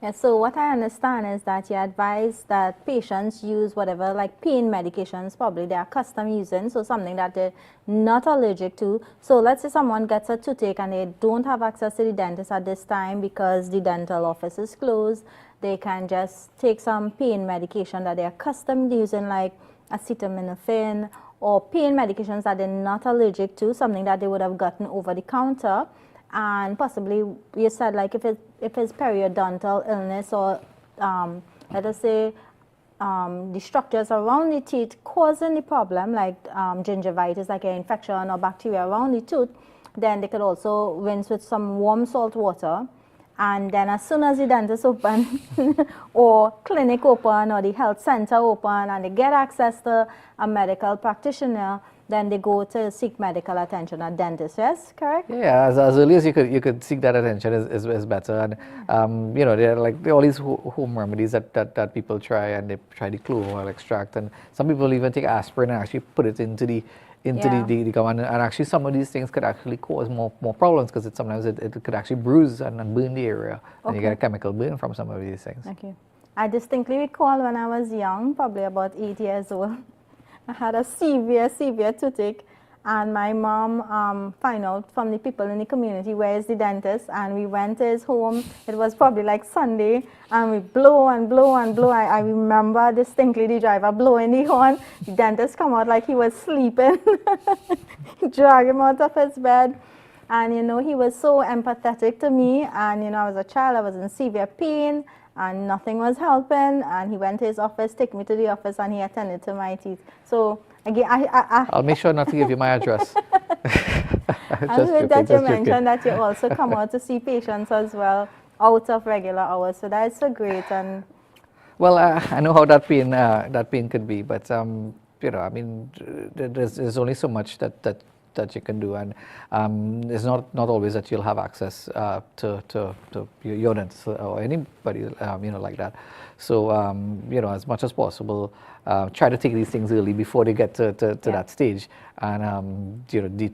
[SPEAKER 3] Yeah, so what I understand is that you advise that patients use whatever, like pain medications, probably they are custom using, so something that they're not allergic to. So let's say someone gets a toothache and they don't have access to the dentist at this time because the dental office is closed. They can just take some pain medication that they are custom using, like acetaminophen, or pain medications that they're not allergic to, something that they would have gotten over the counter. And possibly, you said, like if it's periodontal illness, or let us say the structures around the teeth causing the problem, like gingivitis, like an infection or bacteria around the tooth, then they could also rinse with some warm salt water. And then as soon as the dentist open or clinic open or the health center open and they get access to a medical practitioner, then they go to seek medical attention at dentist. Yes, correct?
[SPEAKER 4] Yeah, as early as you could seek that attention is better. And you know, there are all these home remedies that people try, and they try the clove oil extract, and some people even take aspirin and actually put it into the gum, and actually some of these things could actually cause more problems, because sometimes it could actually bruise and burn the area, and you get a chemical burn from some of these things.
[SPEAKER 3] Okay. I distinctly recall when I was young, probably about 8 years old, I had a severe toothache, and my mom found out from the people in the community where is the dentist, and we went to his home. It was probably like Sunday, and we blow and blow and blow. I remember distinctly the driver blowing the horn. The dentist come out like he was sleeping, drag him out of his bed. And you know, he was so empathetic to me, and you know, I was a child, I was in severe pain, and nothing was helping, and he went to his office, took me to the office, and he attended to my teeth. So again,
[SPEAKER 4] I'll make sure not to give you my address.
[SPEAKER 3] I'm glad that you mentioned that you also come out to see patients as well out of regular hours, so that's so great. And
[SPEAKER 4] well, I know how that pain could be, but you know, I mean, there's only so much that you can do, and it's not always that you'll have access to your dentist or anybody you know, like that. So you know, as much as possible, try to take these things early before they get to that stage, and you know, early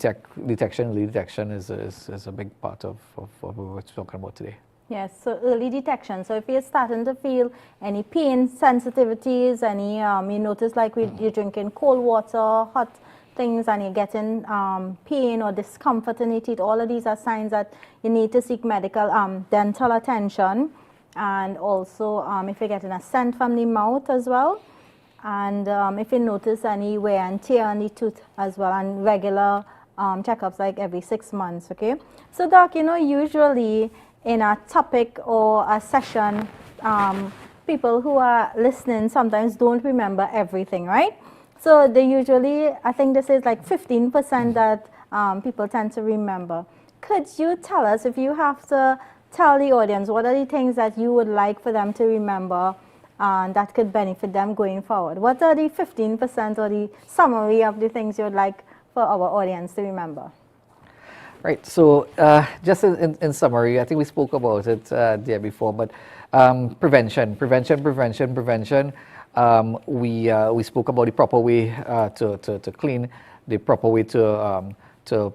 [SPEAKER 4] detection is a big part of what we're talking about today.
[SPEAKER 3] yes, so early detection. So if you're starting to feel any pain sensitivities, any you notice like you're drinking cold water, hot things, and you're getting pain or discomfort in your teeth, all of these are signs that you need to seek medical dental attention. And also if you're getting a scent from the mouth as well, and if you notice any wear and tear on the tooth as well, and regular checkups like every 6 months, okay? So doc, you know, usually in a topic or a session, people who are listening sometimes don't remember everything, right? So they usually, I think this is like 15% that people tend to remember. Could you tell us, if you have to tell the audience, what are the things that you would like for them to remember that could benefit them going forward? What are the 15% or the summary of the things you would like for our audience to remember?
[SPEAKER 4] Right. So just in summary, I think we spoke about it there before, but prevention. We spoke about the proper way to clean, the proper way to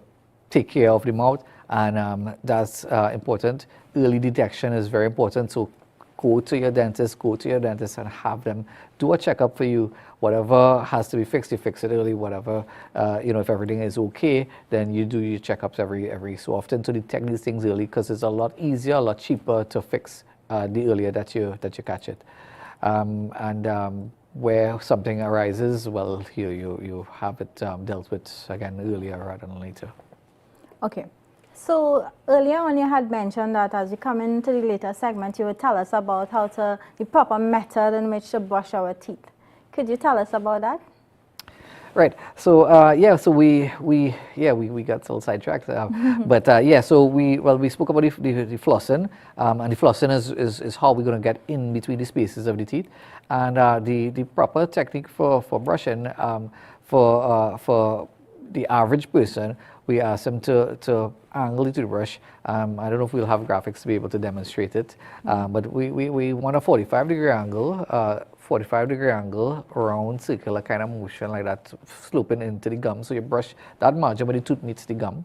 [SPEAKER 4] take care of the mouth, and that's important. Early detection is very important. So go to your dentist and have them do a checkup for you. Whatever has to be fixed, you fix it early. Whatever, if everything is okay, then you do your checkups every so often to detect these things early, because it's a lot easier, a lot cheaper to fix the earlier that you catch it. Where something arises, well, you have it dealt with again earlier rather than later.
[SPEAKER 3] Okay. So earlier on you had mentioned that as we come into the later segment, you would tell us about the proper method in which to brush our teeth. Could you tell us about that?
[SPEAKER 4] Right. So so we got a little sidetracked. So we spoke about the flossing, and the flossing is how we're going to get in between the spaces of the teeth, and the proper technique for brushing for the average person, we ask them to angle the toothbrush. I don't know if we'll have graphics to be able to demonstrate it, but we want a 45-degree angle. 45-degree angle, round, circular kind of motion like that, sloping into the gum. So you brush that margin where the tooth meets the gum,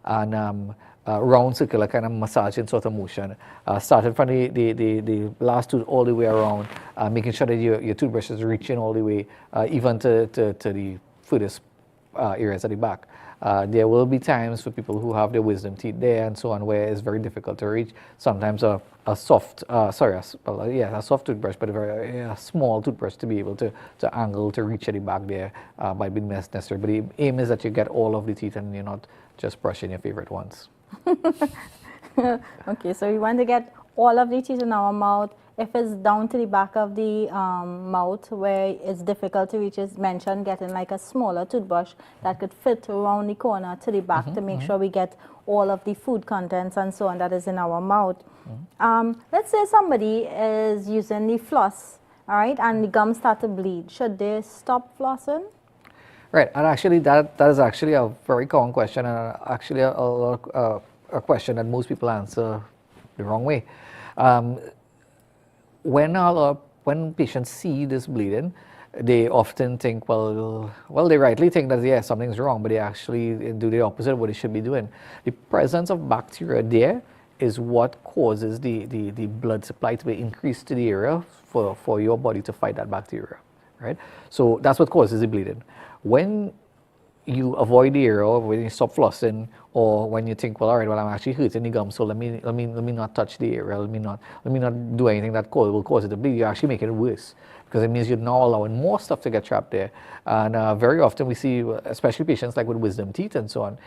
[SPEAKER 4] and round, circular kind of massaging sort of motion. Starting from the last tooth all the way around, making sure that your toothbrush is reaching all the way, even to the furthest areas at the back. There will be times for people who have their wisdom teeth there and so on, where it's very difficult to reach. Sometimes a soft toothbrush, but a very small toothbrush to be able to angle to reach at the back there might be necessary. But the aim is that you get all of the teeth and you're not just brushing your favorite ones.
[SPEAKER 3] Okay, so we want to get all of the teeth in our mouth. If it's down to the back of the mouth where it's difficult to reach, as mentioned, getting like a smaller toothbrush that could fit around the corner to the back to make sure we get all of the food contents and so on that is in our mouth. Let's say somebody is using the floss, all right, and the gums start to bleed. Should they stop flossing?
[SPEAKER 4] Right, and actually that is actually a very common question, and actually a question that most people answer the wrong way. When patients see this bleeding, they often think, they rightly think that something's wrong, but they actually do the opposite of what they should be doing. The presence of bacteria there is what causes the blood supply to be increased to the area for your body to fight that bacteria, right? So that's what causes the bleeding. When you avoid the area, when you stop flossing, or when you think, I'm actually hurting the gum, so let me not touch the area, let me not do anything that will cause it to bleed. You're actually making it worse, because it means you're now allowing more stuff to get trapped there. And very often we see, especially patients like with wisdom teeth and so on,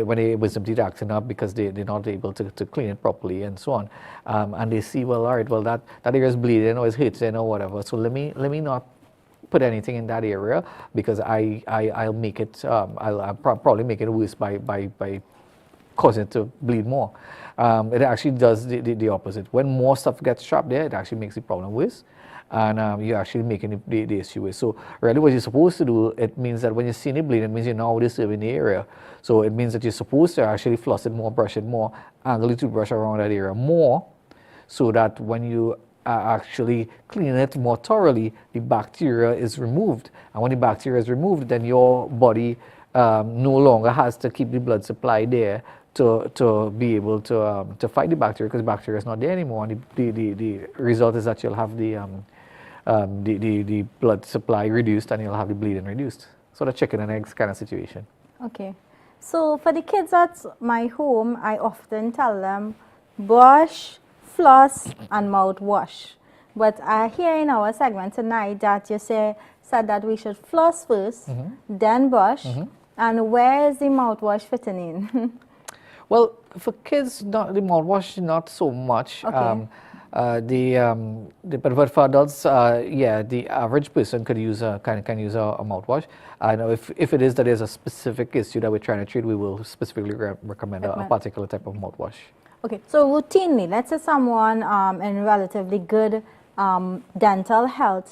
[SPEAKER 4] when they wisdom teeth acting up because they're not able to clean it properly and so on, and they see, that area is bleeding or is hurting or whatever, so let me not put anything in that area, because I'll make it I'll probably make it worse by causing it to bleed more. It actually does the opposite. When more stuff gets trapped there, it actually makes the problem worse, and you're actually making the issue worse. So really what you're supposed to do, it means that when you're seeing it bleed, it means you're now disturbing the area. So it means that you're supposed to actually floss it more, brush it more, angle the toothbrush around that area more, so that when you actually clean it more thoroughly, the bacteria is removed. And when the bacteria is removed, then your body no longer has to keep the blood supply there to be able to fight the bacteria, because the bacteria is not there anymore. And the result is that you'll have the blood supply reduced and you'll have the bleeding reduced. So the chicken and eggs kind of situation.
[SPEAKER 3] Okay. So for the kids at my home, I often tell them brush, floss and mouthwash. But I hear in our segment tonight that you said that we should floss first, then brush, And where is the mouthwash fitting in?
[SPEAKER 4] Well, for kids, not the mouthwash, not so much.
[SPEAKER 3] Okay.
[SPEAKER 4] But for adults, yeah, the average person could use can use a mouthwash. I know if it is that there's a specific issue that we're trying to treat, we will specifically recommend a particular type of mouthwash.
[SPEAKER 3] Okay, so routinely, let's say someone in relatively good dental health,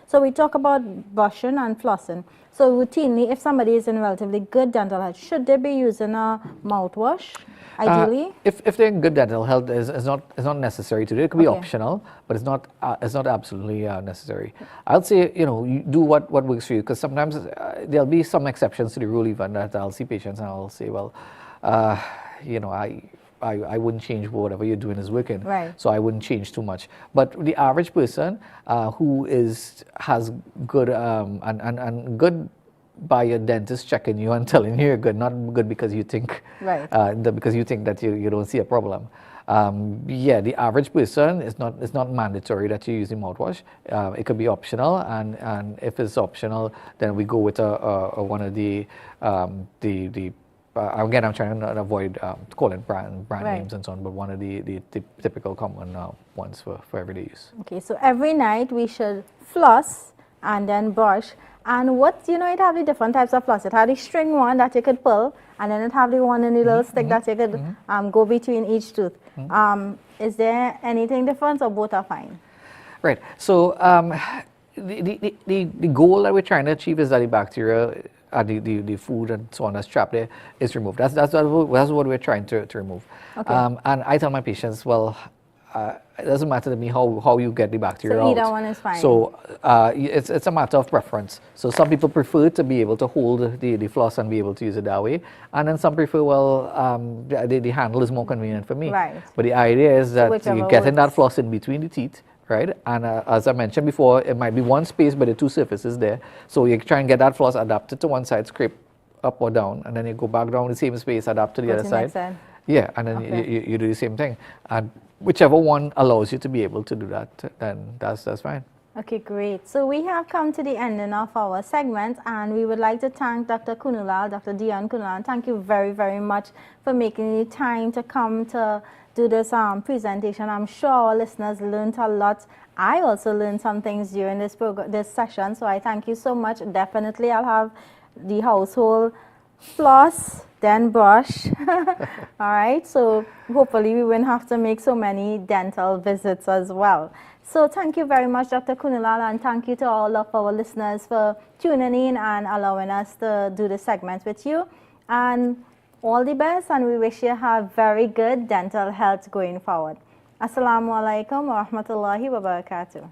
[SPEAKER 3] so we talk about brushing and flossing. So routinely, if somebody is in relatively good dental health, should they be using a mouthwash, ideally?
[SPEAKER 4] If they're in good dental health, is not necessary to do. It could be optional, but it's not absolutely necessary. I'll say, you do what works for you, because sometimes there'll be some exceptions to the rule even that I'll see patients and I'll say, well, I wouldn't change whatever you're doing is working,
[SPEAKER 3] right.
[SPEAKER 4] So I wouldn't change too much. But the average person who has good and good by your dentist checking you and telling you you're good, not good because you think
[SPEAKER 3] right.
[SPEAKER 4] Because you think that you don't see a problem. Yeah, the average person it's not mandatory that you use the mouthwash. It could be optional, and if it's optional, then we go with one of the again, I'm trying to avoid calling brand right. names and so on, but one of the typical common ones for everyday use.
[SPEAKER 3] Okay, so every night we should floss and then brush. And it have the different types of floss. It have the string one that you could pull, and then it have the one in the little stick that you could go between each tooth. Is there anything different, or both are fine?
[SPEAKER 4] Right. So the goal that we're trying to achieve is that the bacteria, the food and so on that's trapped there is removed. That's what we're trying to remove. Okay. And I tell my patients, well, it doesn't matter to me how you get the bacteria out.
[SPEAKER 3] So either one is fine.
[SPEAKER 4] So it's a matter of preference. So some people prefer to be able to hold the floss and be able to use it that way, and then some prefer, well, the handle is more convenient for me.
[SPEAKER 3] Right.
[SPEAKER 4] But the idea is that you're getting
[SPEAKER 3] works.
[SPEAKER 4] that floss in between the teeth, right? And as I mentioned before, it might be one space, but the two surfaces there. So you try and get that floss adapted to one side, scrape up or down, and then you go back down the same space, adapt to the other side. Yeah, and then you do the same thing. And whichever one allows you to be able to do that, then that's fine.
[SPEAKER 3] Okay, great. So we have come to the ending of our segment, and we would like to thank Dr. Kunulal, Dr. Dion Kunulal. Thank you very, very much for making the time to come to do this presentation. I'm sure our listeners learned a lot. I also learned some things during this session, so I thank you so much. Definitely, I'll have the household floss, then brush. All right, so hopefully we won't have to make so many dental visits as well. So thank you very much, Dr. Kunulal, and thank you to all of our listeners for tuning in and allowing us to do the segment with you. And all the best, and we wish you have very good dental health going forward. Assalamu alaikum wa rahmatullahi wa barakatuh.